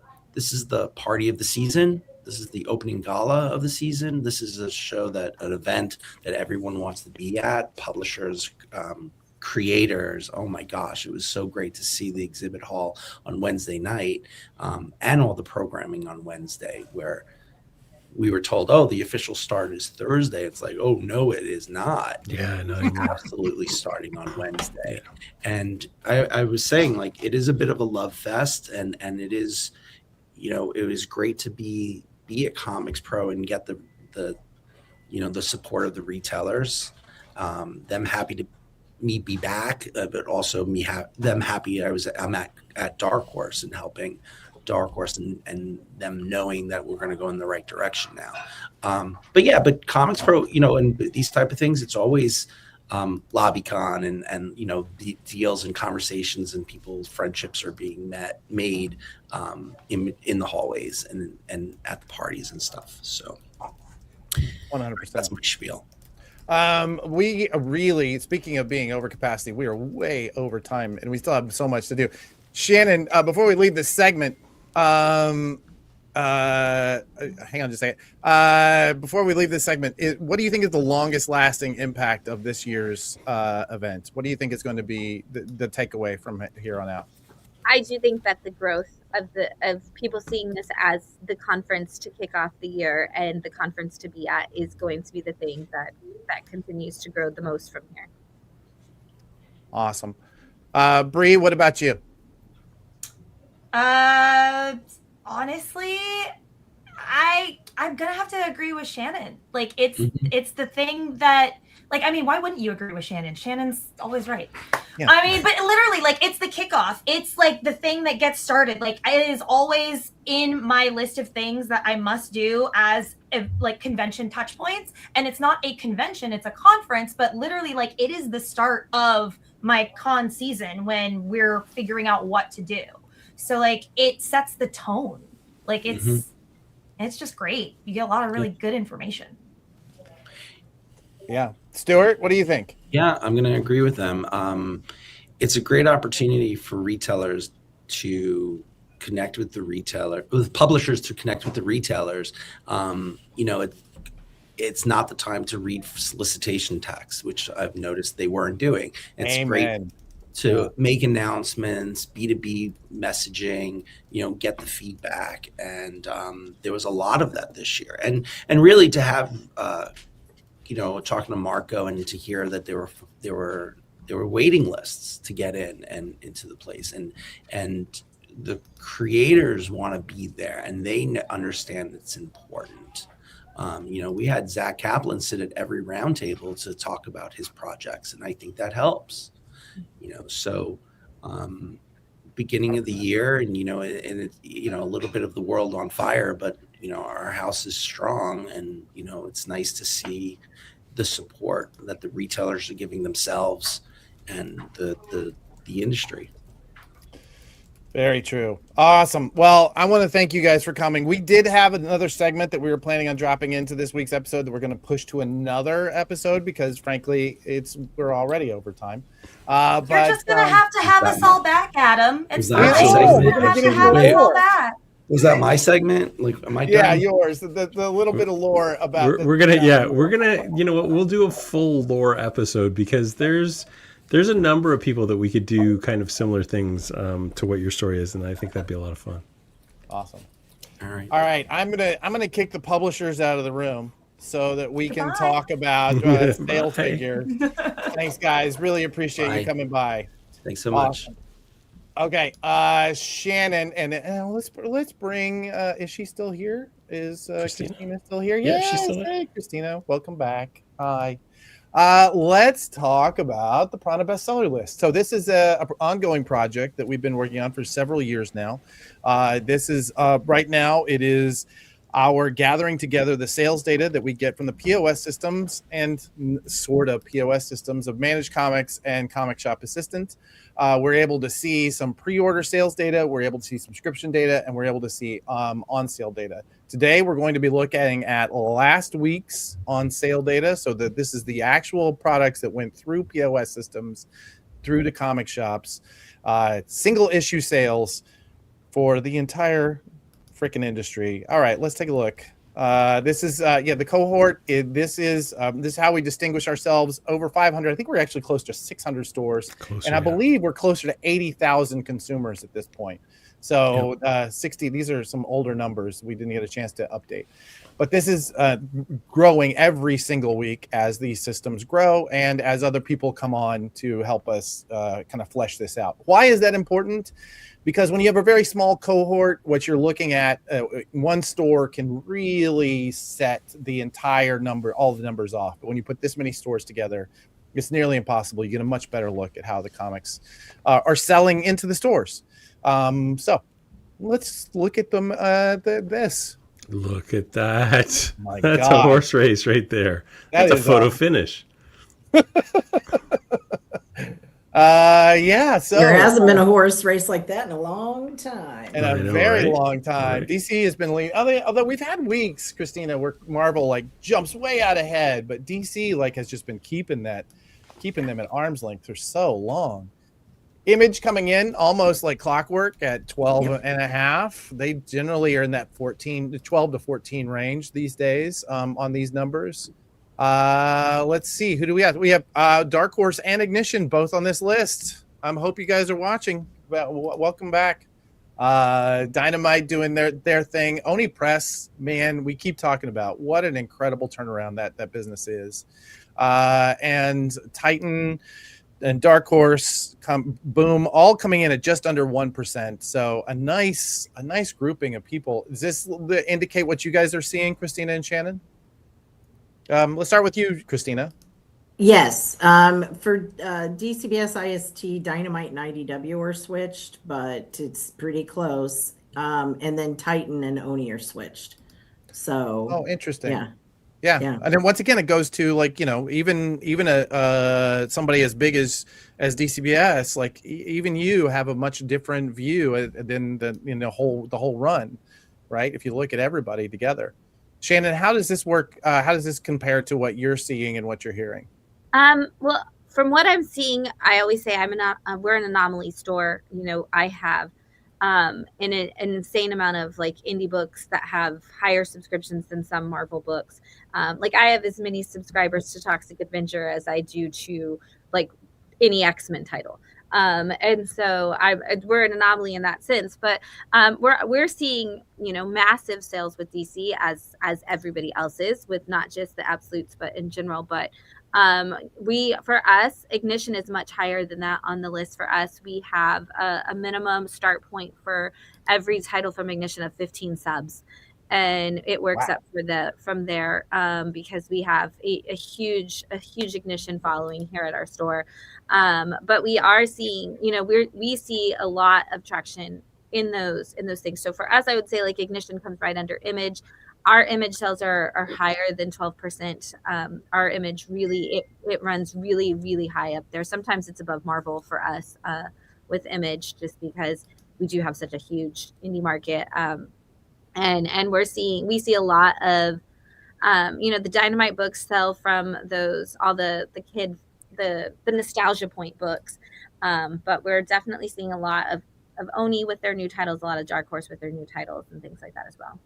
party of the season. This is the opening gala of the season. This is a show an event that everyone wants to be at. Publishers, creators. Oh my gosh, it was so great to see the exhibit hall on Wednesday night and all the programming on Wednesday, where we were told, oh, the official start is Thursday. It's like, oh no, it is not. Yeah, no, absolutely starting on Wednesday. And I was saying, it is a bit of a love fest, and it is, it was great to be at ComicsPRO and get the support of the retailers, them happy to me be back, but also them happy I'm at Dark Horse and helping Dark Horse and them knowing that we're going to go in the right direction now. But ComicsPRO, and these type of things, it's always LobbyCon and the deals and conversations and people's friendships are being made in the hallways and at the parties and stuff. So 100%. That's my spiel. We really, speaking of being over capacity, we are way over time and we still have so much to do. Shannon, before we leave this segment, hang on just a second. Before we leave this segment, what do you think is the longest lasting impact of this year's event? What do you think is going to be the takeaway from here on out? I do think that the growth of people seeing this as the conference to kick off the year and the conference to be at is going to be the thing that continues to grow the most from here. Awesome. Bree, what about you? Honestly, I'm gonna have to agree with Shannon. Like it's the thing that, like, I mean, why wouldn't you agree with Shannon? Shannon's always right. Yeah. I mean, but literally, like, it's the kickoff. It's like the thing that gets started. Like, it is always in my list of things that I must do as like convention touch points. And it's not a convention, it's a conference, but literally, like, it is the start of my con season when we're figuring out what to do. So, like, it sets the tone. Like, it's just great. You get a lot of really good information. Yeah. Stuart, what do you think? Yeah, I'm going to agree with them. It's a great opportunity for retailers to connect with with publishers to connect with the retailers. It's not the time to read solicitation texts, which I've noticed they weren't doing. It's great to make announcements, B2B messaging, get the feedback. And there was a lot of that this year. And really to have, talking to Marco and to hear that there were waiting lists to get in and into the place. And the creators want to be there and they understand it's important. We had Zach Kaplan sit at every roundtable to talk about his projects. And I think that helps. Beginning of the year and a little bit of the world on fire, but our house is strong and it's nice to see the support that the retailers are giving themselves and the industry. Very true. Awesome. Well, I want to thank you guys for coming. We did have another segment that we were planning on dropping into this week's episode that we're going to push to another episode because, frankly, we're already over time. You're just going to have us all back, Adam. It's fine. We're going to have us all back. Was that my segment? Like, am I done? Yeah, yours. The little bit of lore about. We're gonna. You know what? We'll do a full lore episode because there's a number of people that we could do kind of similar things to what your story is, and I think that'd be a lot of fun. Awesome. All right. I'm gonna kick the publishers out of the room so that we can talk about sales figure. Thanks, guys. Really appreciate you coming by. Thanks so much. Okay, Shannon, and let's bring. Is she still here? Is Christina still here? Yeah, she's still here. Hey, Christina, welcome back. Hi. Let's talk about the Prana bestseller list. So this is an ongoing project that we've been working on for several years now. This is right now. It is our gathering together the sales data that we get from the POS systems and sort of POS systems of Managed Comics and Comic Shop Assistant. We're able to see some pre-order sales data, we're able to see subscription data, and we're able to see on-sale data. Today, we're going to be looking at last week's on-sale data, so that this is the actual products that went through POS systems, through to comic shops, single-issue sales for the entire freaking industry. All right, let's take a look. This is the cohort. This is how we distinguish ourselves. Over 500. I think we're actually close to 600 stores, I believe we're closer to 80,000 consumers at this point. So 60. These are some older numbers we didn't get a chance to update, but this is growing every single week as these systems grow and as other people come on to help us kind of flesh this out. Why is that important? Because when you have a very small cohort, what you're looking at, one store can really set the entire number, all the numbers off. But when you put this many stores together, it's nearly impossible. You get a much better look at how the comics are selling into the stores. So let's look at them. This. Look at that. My That's God. A horse race right there. That's a photo finish. So there hasn't been a horse race like that in a long time. In a very long time. Right. DC has been leading. Although we've had weeks, Christina, where Marvel jumps way out ahead, but DC has just been keeping them at arm's length for so long. Image coming in almost like clockwork at 12 and a half. They generally are in that 12 to 14 range these days on these numbers. Let's see. Who do we have? We have Dark Horse and Ignition both on this list. Hope you guys are watching. Welcome back. Dynamite doing their thing. Oni Press, man, we keep talking about what an incredible turnaround that business is. And Titan and Dark Horse, Boom, all coming in at just under 1%. So a nice grouping of people. Does this indicate what you guys are seeing, Christina and Shannon? Let's start with you, Christina. Yes. For DCBS, IST, Dynamite, and IDW are switched, but it's pretty close. And then Titan and Oni are switched. So. Oh, interesting. Yeah. Yeah. And then once again, it goes to like, you know, even a somebody as big as DCBS, like even you have a much different view than the whole run, right? If you look at everybody together. Shannon, how does this work? How does this compare to what you're seeing and what you're hearing? Well, from what I'm seeing, I always say we're an anomaly store. You know, I have an insane amount of like indie books that have higher subscriptions than some Marvel books. Like I have as many subscribers to Toxic Avenger as I do to like any X-Men title. And so we're an anomaly in that sense, but we're seeing, you know, massive sales with DC as everybody else is, with not just the absolutes, but in general. But for us, Ignition is much higher than that on the list. For us, we have a minimum start point for every title from Ignition of 15 subs. And it works up from there because we have a huge Ignition following here at our store. But we are seeing, you know, we see a lot of traction in those things. So for us, I would say like Ignition comes right under Image. Our Image sales are higher than 12%. Our Image really, it runs really, really high up there. Sometimes it's above Marvel for us with Image, just because we do have such a huge indie market. And we see a lot of, you know, the Dynamite books sell from those, all the nostalgia point books. But we're definitely seeing a lot of Oni with their new titles, a lot of Dark Horse with their new titles and things like that as well.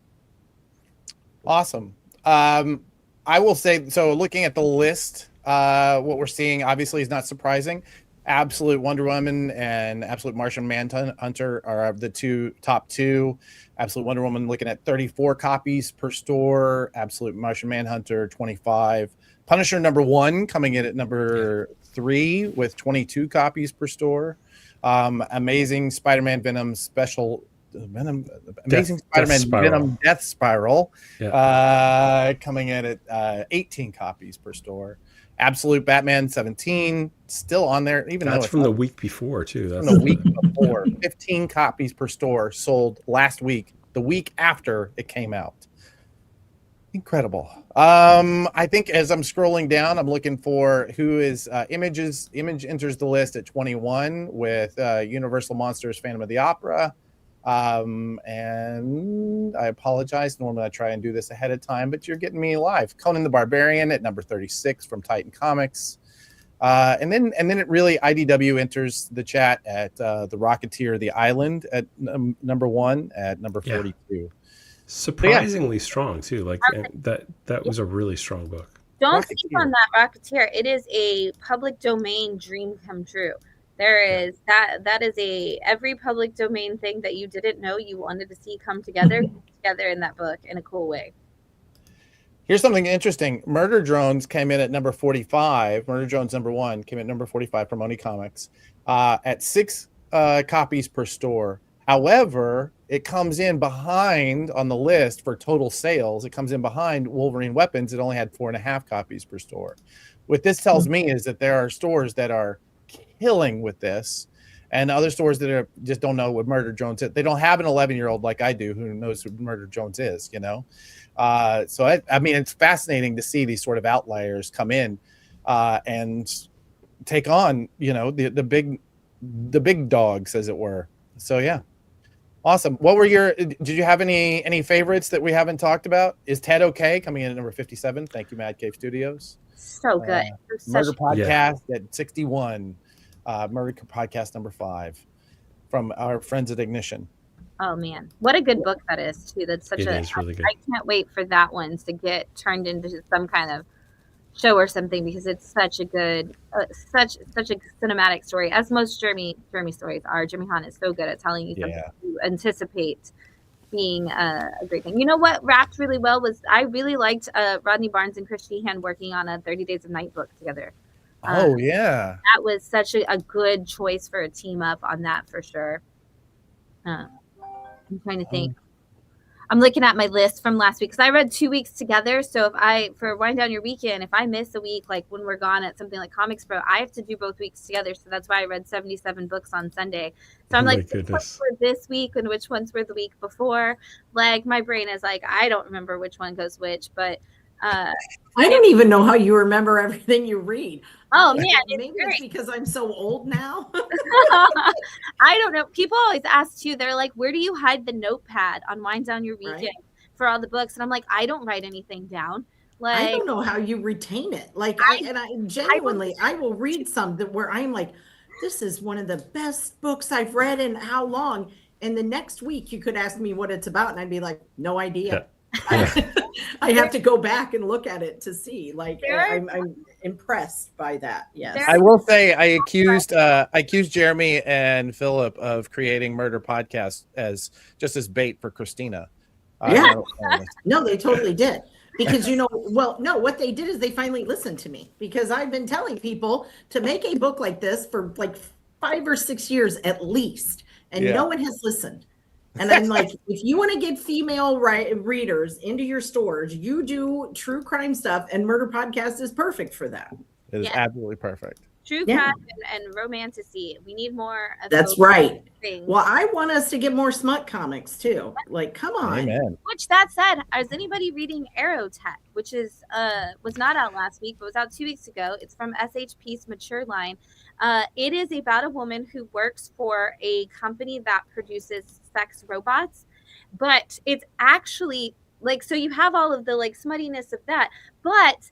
Awesome. I will say, so looking at the list, what we're seeing obviously is not surprising. Absolute Wonder Woman and Absolute Martian Manhunter are the top two. Absolute Wonder Woman looking at 34 copies per store. Absolute Martian Manhunter 25. Punisher #1 coming in at number 3 with 22 copies per store. Amazing Spider-Man Venom Special. Amazing Spider-Man Venom Death Spiral coming in at 18 copies per store. Absolute Batman 17 still on there, even that's though from the week before too. That's from the week before. 15 copies per store sold last week, the week after it came out. Incredible. I think as I'm scrolling down, I'm looking for who is Image enters the list at 21 with Universal Monsters Phantom of the Opera. And I apologize. Normally I try and do this ahead of time, but you're getting me live. Conan the Barbarian at number 36 from Titan Comics. And then it really, IDW enters the chat at the Rocketeer, The Island at number 1 at number 42. Surprisingly strong too. Like that was a really strong book. Don't sleep on that Rocketeer. It is a public domain dream come true. There is that is every public domain thing that you didn't know you wanted to see come together in that book in a cool way. Here's something interesting. Murder Drones came in at number 45. Murder Drones #1 came in at number 45 from Oni Comics at 6 copies per store. However, it comes in behind on the list for total sales. It comes in behind Wolverine Weapons. It only had 4.5 copies per store. What this tells me is that there are stores that are killing with this, and other stores that just don't know what Murder Drones is. They don't have an 11-year-old like I do who knows who Murder Drones is, you know. So I mean, it's fascinating to see these sort of outliers come in and take on, you know, the big dogs, as it were. So yeah, awesome. What were did you have any favorites that we haven't talked about? Is Ted okay coming in at number 57? Thank you, Mad Cave Studios. So good. Murder Podcast at 61. Murder Podcast number 5 from our friends at Ignition. Oh man, what a good book that is too. That's such really good. I can't wait for that one to get turned into some kind of show or something, because it's such a good, such a cinematic story, as most Jeremy stories are. Jeremy Hahn is so good at telling you something you anticipate being a great thing. You know what wrapped really well was I really liked Rodney Barnes and Chris Sheehan working on a 30 Days of Night book together. Oh yeah, that was such a good choice for a team up on that for sure. I'm trying to think. I'm looking at my list from last week because I read 2 weeks together. So for Wind Down Your Weekend, if I miss a week, like when we're gone at something like ComicsPRO, I have to do both weeks together. So that's why I read 77 books on Sunday. So I'm like, which ones were this week and which ones were the week before? Like my brain is like, I don't remember which one goes which, but I don't even know how you remember everything you read. Oh man, maybe it's because I'm so old now. I don't know. People always ask too. They're like, "Where do you hide the notepad on Wind Down Your Weekend for all the books?" And I'm like, "I don't write anything down." Like, I don't know how you retain it. Like, I genuinely, I will read some where I'm like, "This is one of the best books I've read in how long?" And the next week, you could ask me what it's about, and I'd be like, "No idea." I have to go back and look at it to see. Like, I'm impressed by that. Yes, I will say I accused Jeremy and Philip of creating murder podcasts as bait for Christina. Yeah, no, they totally did. Because what they did is they finally listened to me, because I've been telling people to make a book like this for like 5 or 6 years at least, and no one has listened. And I'm like, if you want to get female readers into your stores, you do true crime stuff, and Murder Podcast is perfect for that. It is absolutely perfect. True crime and romantasy. We need more of That's those right. things. Well, I want us to get more smut comics too. Like, come on. Amen. Which, that said, is anybody reading Aerotech, which is was not out last week, but was out 2 weeks ago? It's from SHP's Mature line. It is about a woman who works for a company that produces sex robots, but it's actually like, so you have all of the like smuttiness of that, but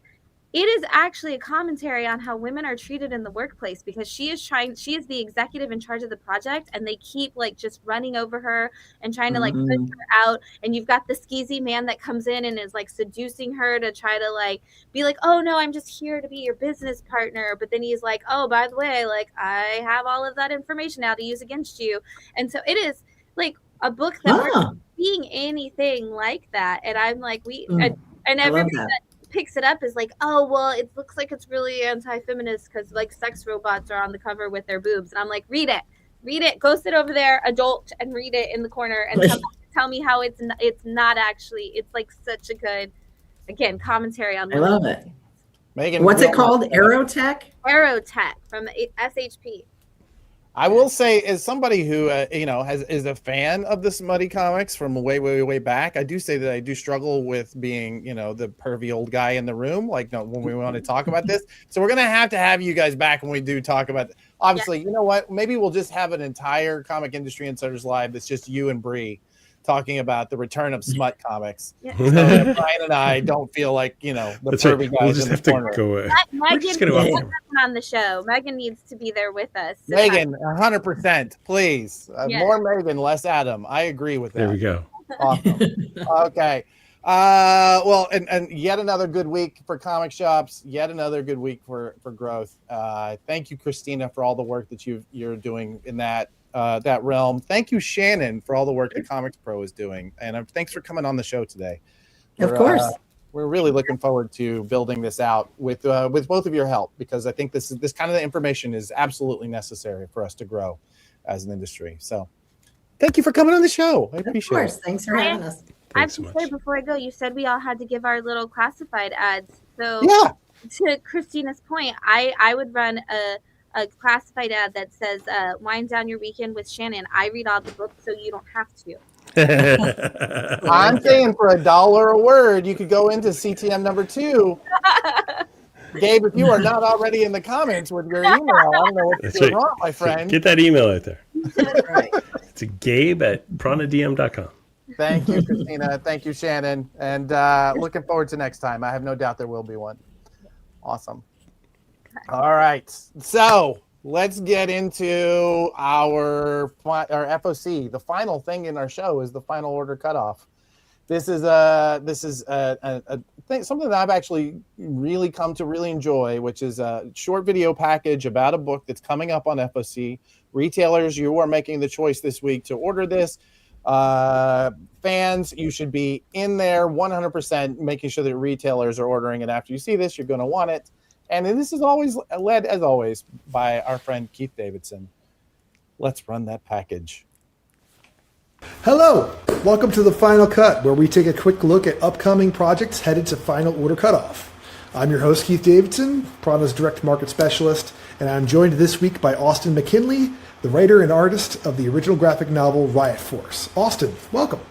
it is actually a commentary on how women are treated in the workplace, because she is the executive in charge of the project, and they keep like just running over her and trying to like push her out. And you've got the skeezy man that comes in and is like seducing her to try to like be like, "Oh no, I'm just here to be your business partner." But then he's like, "Oh, by the way, like I have all of that information now to use against you." And so it is like a book that we're seeing anything like that. And I'm like, and everybody that picks it up is like, "Oh, well, it looks like it's really anti-feminist because like sex robots are on the cover with their boobs." And I'm like, read it, go sit over there, adult, and read it in the corner and tell me how it's not actually. It's like such a good, again, commentary on. I love it. Megan, what's it called? Aerotech from SHP. I will say, as somebody who is a fan of the smutty comics from way back, I do say that I do struggle with being the pervy old guy in the room, like when we want to talk about this. So we're gonna have to have you guys back when we do talk about it. Obviously, you know what? Maybe we'll just have an entire Comic Industry Insiders Live that's just you and Bree talking about the return of smut comics. So Brian and I don't feel like the pervy guys. We'll just have to go. Megan on the show. Megan needs to be there with us. Megan, 100%, please. More Megan, less Adam. I agree with that. There we go. Awesome. Okay. Well, and yet another good week for comic shops. Yet another good week for growth. Thank you, Christina, for all the work that you're doing in that realm. Thank you, Shannon, for all the work that ComicsPRO is doing, and thanks for coming on the show today. Of course, we're really looking forward to building this out with both of your help, because I think this kind of information is absolutely necessary for us to grow as an industry. So, thank you for coming on the show. I appreciate it. Thanks for having us. I have to say before I go, you said we all had to give our little classified ads. So to Christina's point, I would run a classified ad that says "Wind Down Your Weekend with Shannon." I read all the books, so you don't have to. I'm saying for $1 a word, you could go into CTM number 2. Gabe, if you are not already in the comments with your email, I don't know what's going on, my friend. Get that email out there. That's right. It's gabe@pranadm.com. Thank you, Christina. Thank you, Shannon. And looking forward to next time. I have no doubt there will be one. Awesome. All right. So let's get into our FOC. The final thing in our show is the final order cutoff. This is a thing, something that I've actually really come to really enjoy, which is a short video package about a book that's coming up on FOC. Retailers, you are making the choice this week to order this. Fans, you should be in there 100%, making sure that retailers are ordering it after you see this. You're going to want it. And this is always led, as always, by our friend Keith Davidson. Let's run that package. Hello, welcome to the Final Cut, where we take a quick look at upcoming projects headed to final order cutoff. I'm your host, Keith Davidson, Prana's direct market specialist, and I'm joined this week by Austin McKinley, the writer and artist of the original graphic novel Riot Force. Austin, welcome.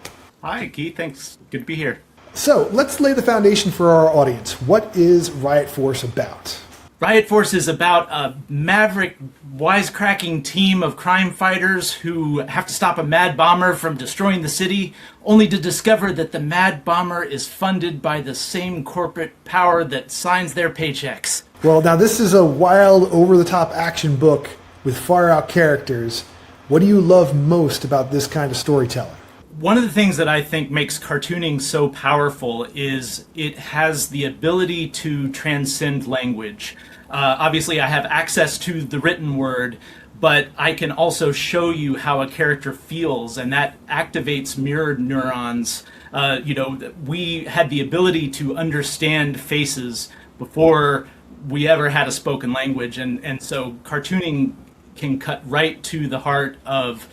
Hi, Keith. Thanks. Good to be here. So let's lay the foundation for our audience. What is Riot Force about? Riot Force is about a maverick, wisecracking team of crime fighters who have to stop a mad bomber from destroying the city, only to discover that the mad bomber is funded by the same corporate power that signs their paychecks. Well, now this is a wild, over-the-top action book with far-out characters. What do you love most about this kind of storytelling? One of the things that I think makes cartooning so powerful is it has the ability to transcend language. Obviously, I have access to the written word, but I can also show you how a character feels, and that activates mirrored neurons. We had the ability to understand faces before we ever had a spoken language, and so cartooning can cut right to the heart of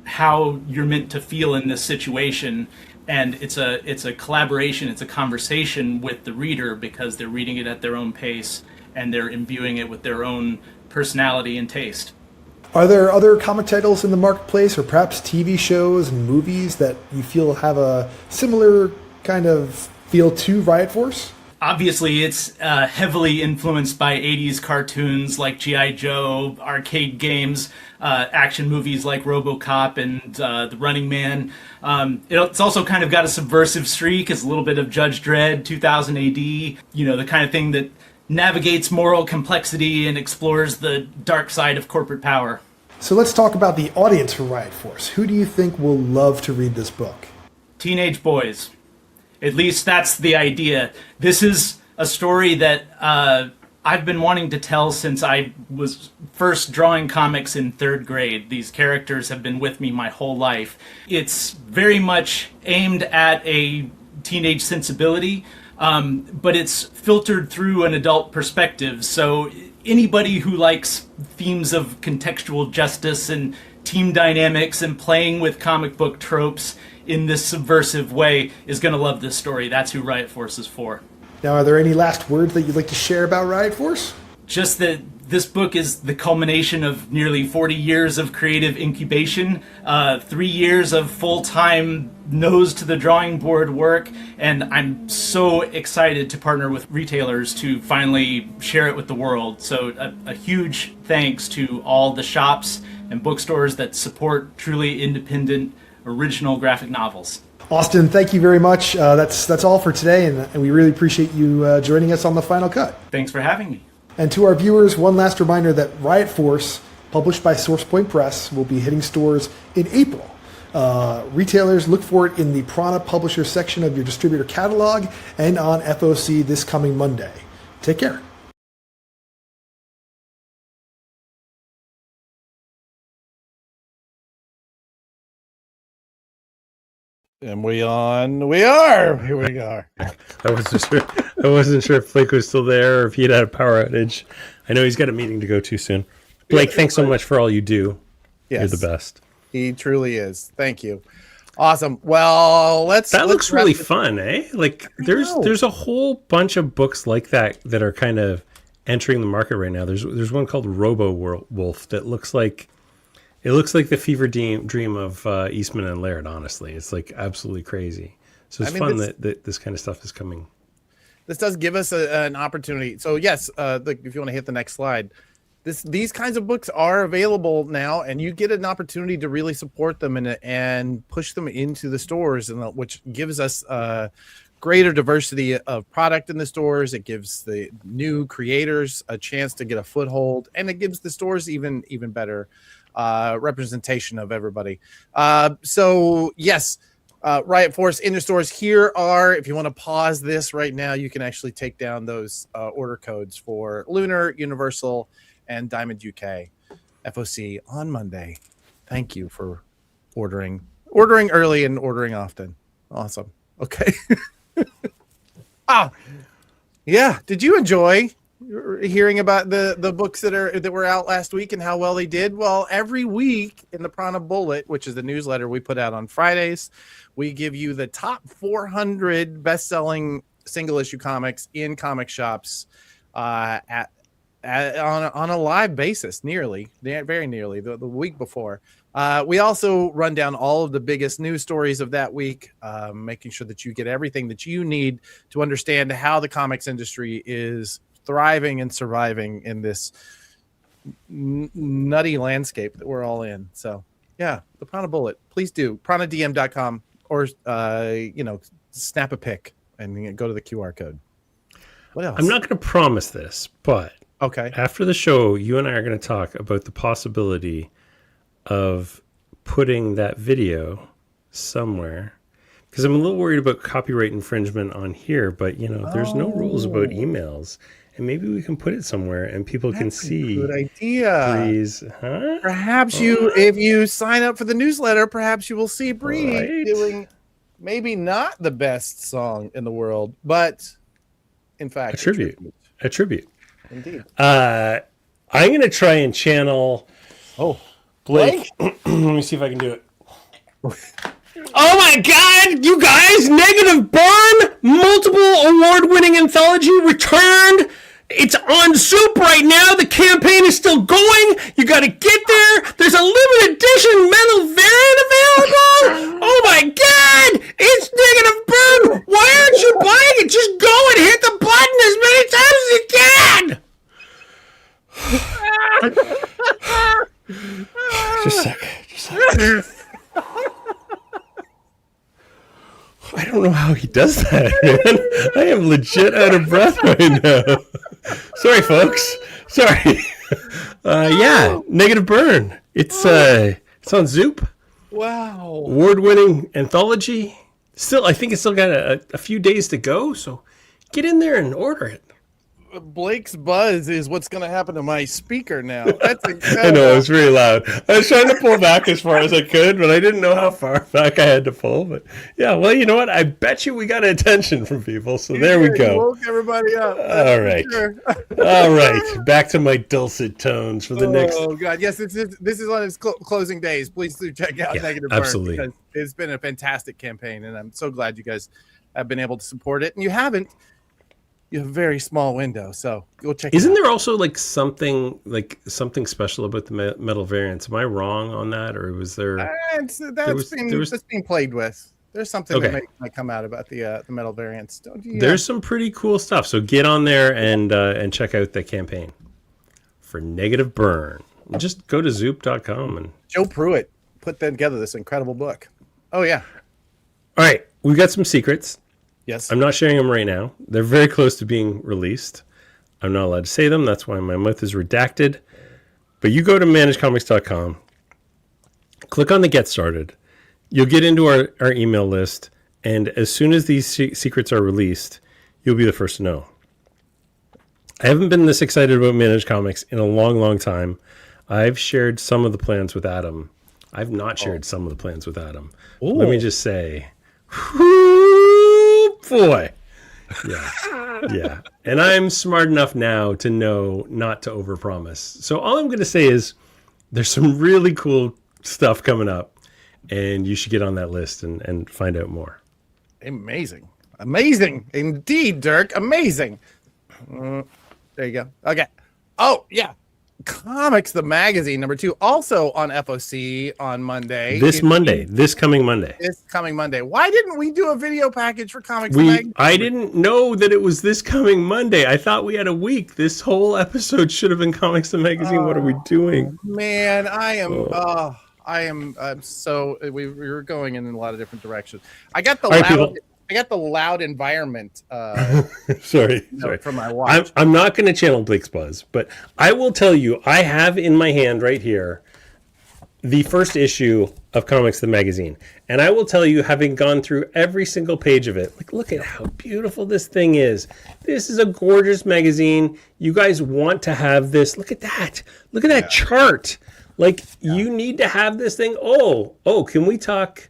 how you're meant to feel in this situation, and it's a collaboration, it's a conversation with the reader because they're reading it at their own pace and they're imbuing it with their own personality and taste. Are there other comic titles in the marketplace, or perhaps TV shows and movies that you feel have a similar kind of feel to Riot Force? Obviously, it's heavily influenced by 80s cartoons like G.I. Joe, arcade games, action movies like RoboCop and The Running Man. It's also kind of got a subversive streak. It's a little bit of Judge Dredd, 2000 AD, the kind of thing that navigates moral complexity and explores the dark side of corporate power. So let's talk about the audience for Riot Force. Who do you think will love to read this book? Teenage boys. At least that's the idea. This is a story that I've been wanting to tell since I was first drawing comics in 3rd grade. These characters have been with me my whole life. It's very much aimed at a teenage sensibility, but it's filtered through an adult perspective. So anybody who likes themes of contextual justice and team dynamics and playing with comic book tropes in this subversive way is going to love this story. That's who Riot Force is for. Now, are there any last words that you'd like to share about Riot Force? Just that this book is the culmination of nearly 40 years of creative incubation, 3 years of full-time nose to the drawing board work, and I'm so excited to partner with retailers to finally share it with the world. So a huge thanks to all the shops and bookstores that support truly independent original graphic novels. Austin, thank you very much. That's all for today, and we really appreciate you joining us on The Final Cut. Thanks for having me. And to our viewers, one last reminder that Riot Force, published by SourcePoint Press, will be hitting stores in April. Retailers, look for it in the Prana Publisher section of your distributor catalog and on FOC this coming Monday. Take care. And we are. Here we are. I wasn't sure if Blake was still there or if he had a power outage. I know he's got a meeting to go to soon. Blake, thanks so much for all you do. Yes. You're the best. He truly is. Thank you. Awesome. Well, let's looks really fun, eh? Like there's a whole bunch of books like that are kind of entering the market right now. There's one called Robo Wolf that looks like the fever dream of Eastman and Laird. Honestly, it's like absolutely crazy. So it's fun that this kind of stuff is coming. This does give us an opportunity. So yes, if you want to hit the next slide, these kinds of books are available now, and you get an opportunity to really support them and push them into the stores, and which gives us greater diversity of product in the stores. It gives the new creators a chance to get a foothold, and it gives the stores even better representation of everybody. So yes, Riot Force in the stores. Here are, if you want to pause this right now, you can actually take down those order codes for Lunar, Universal, and Diamond UK FOC on Monday. Thank you for ordering early and ordering often. Awesome. Okay. Yeah. Did you enjoy hearing about the books that were out last week and how well they did? Well, every week in the Prana Bullet, which is the newsletter we put out on Fridays, we give you the top 400 best-selling single-issue comics in comic shops on a live basis, very nearly the week before. We also run down all of the biggest news stories of that week, making sure that you get everything that you need to understand how the comics industry is thriving and surviving in this nutty landscape that we're all in. So yeah, the Prana Bullet, please do pranadm.com or snap a pic and go to the QR code. What else? I'm not going to promise this, but okay, after the show, you and I are going to talk about the possibility of putting that video somewhere, because I'm a little worried about copyright infringement on here, but there's no rules about emails, and maybe we can put it somewhere and people can see. Good idea. Breeze, huh? Perhaps if you sign up for the newsletter, perhaps you will see Breeze doing maybe not the best song in the world, but in fact, a tribute. Indeed. I'm going to try and channel. Blake. Let me see if I can do it. Oh my God, you guys! Negative Burn, multiple award-winning anthology returned. It's on Soup right now. The campaign is still going. You got to get there. There's a limited edition metal variant available. Oh my God, it's Negative Burn. Why aren't you buying it? Just go and hit the button as many times as you can. Just a second. I don't know how he does that, man. I am legit out of breath right now. Sorry, folks. Sorry. Yeah, Negative Burn. It's on Zoop. Wow. Award-winning anthology. Still, I think it's still got a few days to go, so get in there and order it. Blake's buzz is what's going to happen to my speaker now. That's incredible. I know, it was really loud. I was trying to pull back as far as I could, but I didn't know how far back I had to pull. But yeah, well, you know what? I bet you we got attention from people, so there we go. You woke everybody up. All right. Sure. All right. Back to my dulcet tones for the next. Oh, God. Yes, this is on its closing days. Please do check out Negative Burn. Absolutely. Because it's been a fantastic campaign, and I'm so glad you guys have been able to support it. And you haven't. You have a very small window, so go check. Isn't there also something special about the metal variants? Am I wrong on that, or was there? That's being played with. There's something that might come out about the metal variants. Don't you? There's some pretty cool stuff. So get on there and check out the campaign for Negative Burn. Just go to zoop.com and Joe Pruitt put together this incredible book. Oh yeah. All right, we've got some secrets. Yes. I'm not sharing them right now. They're very close to being released. I'm not allowed to say them. That's why my mouth is redacted. But you go to managecomics.com, click on the Get Started. You'll get into our email list. And as soon as these secrets are released, you'll be the first to know. I haven't been this excited about Managed Comics in a long, long time. I've shared some of the plans with Adam. I've not shared some of the plans with Adam. Let me just say... Boy. Yeah. And I'm smart enough now to know not to overpromise. So all I'm going to say is there's some really cool stuff coming up, and you should get on that list and find out more. Amazing indeed, Dirk. Amazing. There you go. Okay. Oh yeah. Comics the Magazine #2 also on FOC on Monday. This coming Monday. Why didn't we do a video package for Comics the Magazine? I didn't know that it was this coming Monday. I thought we had a week. This whole episode should have been Comics the Magazine. What are we doing? Man, I'm so we were going in a lot of different directions. I got the loud environment. Sorry. From my watch. I'm not going to channel Blake's buzz, but I will tell you, I have in my hand right here the first issue of Comics the Magazine, and I will tell you, having gone through every single page of it, look at how beautiful this thing is. This is a gorgeous magazine. You guys want to have this. Look at that. Look at that chart. You need to have this thing. Oh, can we talk?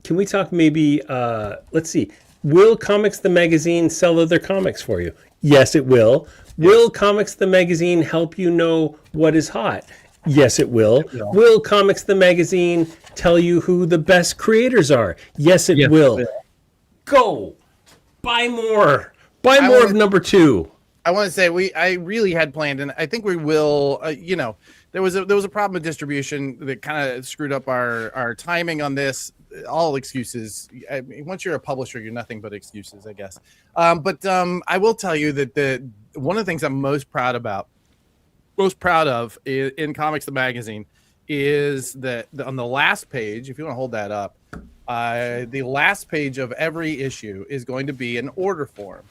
Can we talk maybe, let's see, Will Comics the Magazine sell other comics for you? Yes, it will. Yes. Will Comics the Magazine help you know what is hot? Yes, it will. Will Comics the Magazine tell you who the best creators are? Yes, it will. Go. Buy more. Buy more of number 2. I want to say I really had planned, and I think we will. There was a problem with distribution that kind of screwed up our timing on this. All excuses. I mean, once you're a publisher, you're nothing but excuses, I guess. But I will tell you that one of the things I'm most proud of in Comics the Magazine is that on the last page, if you want to hold that up, the last page of every issue is going to be an order form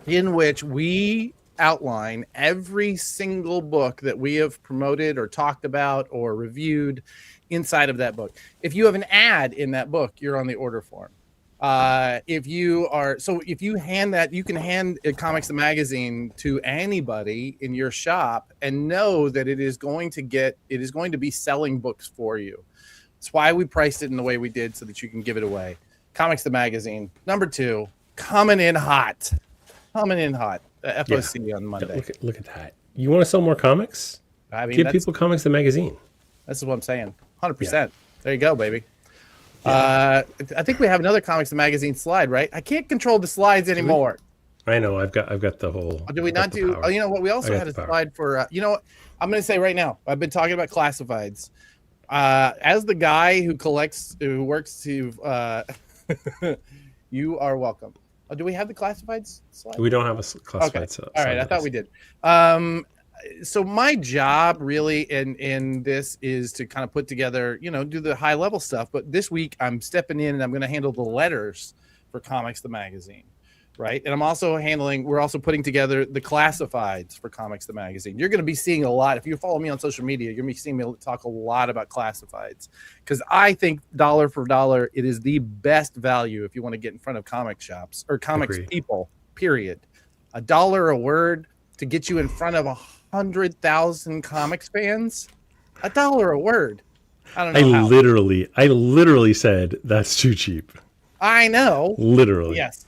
in which we outline every single book that we have promoted or talked about or reviewed inside of that book. If you have an ad in that book, you're on the order form. If you hand that, you can hand Comics the Magazine to anybody in your shop and know that it is going to be selling books for you. That's why we priced it in the way we did, so that you can give it away. Comics the Magazine, number 2, coming in hot. FOC on Monday. Look at that. You want to sell more comics? I mean, give people Comics the Magazine. This is what I'm saying. 100%. There you go, baby. I think we have another Comics the Magazine slide, right? I can't control the slides anymore. I know. I've got the whole. Do we not do? Oh, you know what? We also had a slide for. You know what? I'm going to say right now. I've been talking about classifieds. As the guy who works to. You are welcome. Oh, do we have the classifieds slide? We don't have a classified slide. All right, I thought we did. So my job really in this is to kind of put together, do the high level stuff. But this week I'm stepping in and I'm going to handle the letters for Comics the Magazine, right? And we're also putting together the classifieds for Comics the Magazine. You're going to be seeing a lot. If you follow me on social media, you're going to be seeing me talk a lot about classifieds, because I think dollar for dollar, it is the best value if you want to get in front of comic shops or comics people, period. $1 a word to get you in front of 100,000 comics fans. $1 a word. I don't know. I literally said that's too cheap. I know. Literally. Yes.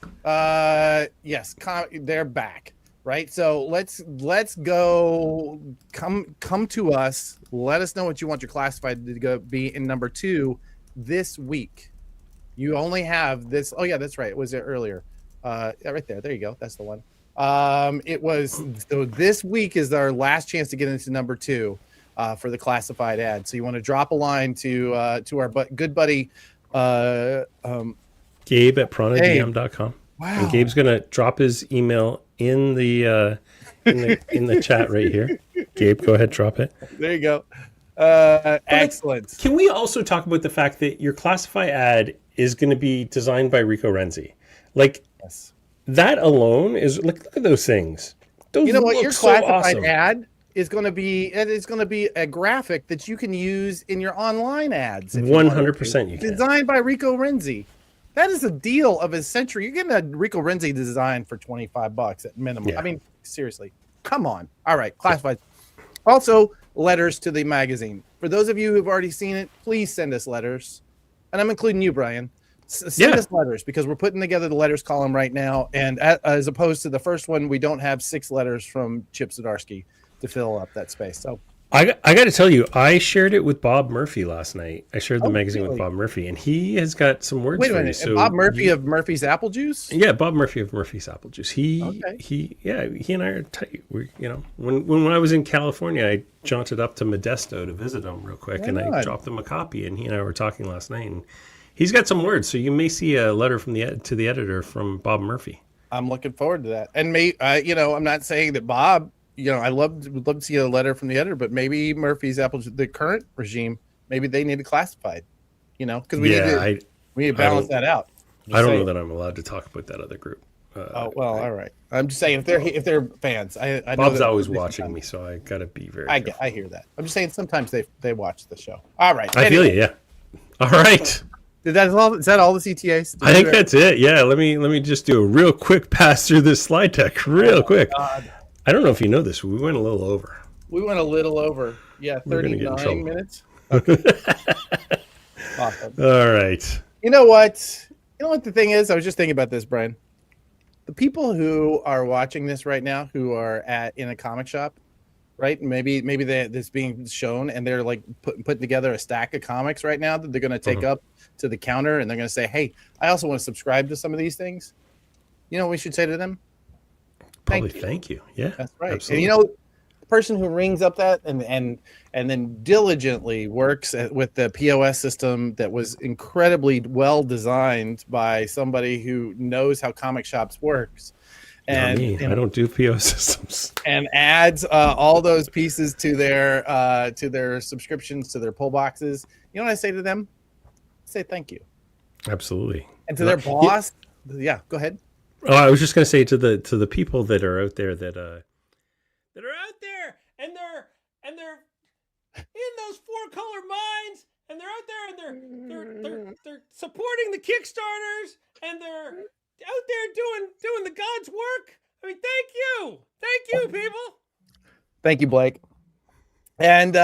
Yes. They're back. Right. So let's go. Come to us. Let us know what you want your classified to be in number 2 this week. You only have this. Oh yeah, that's right. It was there earlier. Right there. There you go. That's the one. It was. So this week is our last chance to get into number 2 for the classified ad. So you want to drop a line to our good buddy Gabe at pranadm.com. Wow. And Gabe's gonna drop his email in the chat right here. Gabe, go ahead, drop it. There you go. Excellent. Can we also talk about the fact that your classify ad is going to be designed by Rico Renzi? Yes. That alone is look at those things. Those you know what? Your classified awesome. ad is going to be a graphic that you can use in your online ads. 100% you can. Designed by Rico Renzi. That is a deal of a century. You're getting a Rico Renzi design for $25 at minimum. Yeah. I mean, seriously, come on. All right, classified. Also, letters to the magazine. For those of you who've already seen it, please send us letters, and I'm including you, Brian. Send us letters, because we're putting together the letters column right now, and as opposed to the first one, we don't have 6 letters from Chip Zdarsky to fill up that space. So. I got to tell you, I shared it with Bob Murphy last night. I shared the magazine with Bob Murphy, and he has got some words. Wait a minute, you. So Bob Murphy of Murphy's Apple Juice? Yeah, Bob Murphy of Murphy's Apple Juice. He and I are tight. When I was in California, I jaunted up to Modesto to visit him real quick, and I dropped him a copy, and he and I were talking last night, and he's got some words. So you may see a letter from to the editor from Bob Murphy. I'm looking forward to that, and I'm not saying that Bob. I would love to see a letter from the editor, but maybe Murphy's Apple, the current regime, maybe they need it classified, because we need to balance that out. I don't know that I'm allowed to talk about that other group. All right. I'm just saying if they're fans, I know Bob's always watching me, so I gotta be very. I hear that. I'm just saying sometimes they watch the show. All right. I feel you. Yeah. All right. Is that all the CTAs? I think that's it. Yeah. Let me just do a real quick pass through this slide deck, real quick. God. I don't know if you know this. We went a little over. Yeah, 39 minutes. Okay. Awesome. All right. You know what? You know what the thing is? I was just thinking about this, Brian. The people who are watching this right now, who are in a comic shop, right? Maybe this being shown, and they're like putting together a stack of comics right now that they're going to take up to the counter, and they're going to say, "Hey, I also want to subscribe to some of these things." You know what we should say to them? Probably thank you. Yeah, that's right. Absolutely. And you know, the person who rings up that and then diligently works with the POS system that was incredibly well designed by somebody who knows how comic shops works. And I don't do POS systems. And adds all those pieces to their subscriptions, to their pull boxes. You know what I say to them? I say thank you. Absolutely. And to their boss, yeah, go ahead. Oh, I was just going to say to the people that are out there that are out there and they're in those 4-color mines and they're out there and they're supporting the Kickstarters and they're out there doing the God's work. I mean, thank you, people. Thank you, Blake. And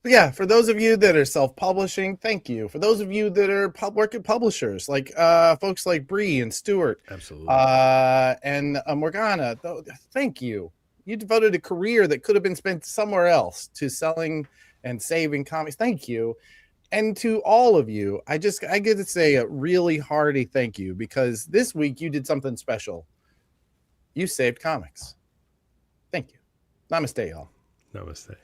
yeah, for those of you that are self-publishing, thank you. For those of you that are working publishers, like folks like Bree and Stewart, absolutely, and Morgana, thank you. You devoted a career that could have been spent somewhere else to selling and saving comics. Thank you. And to all of you, I get to say a really hearty thank you, because this week you did something special. You saved comics. Thank you. Namaste, y'all. Namaste.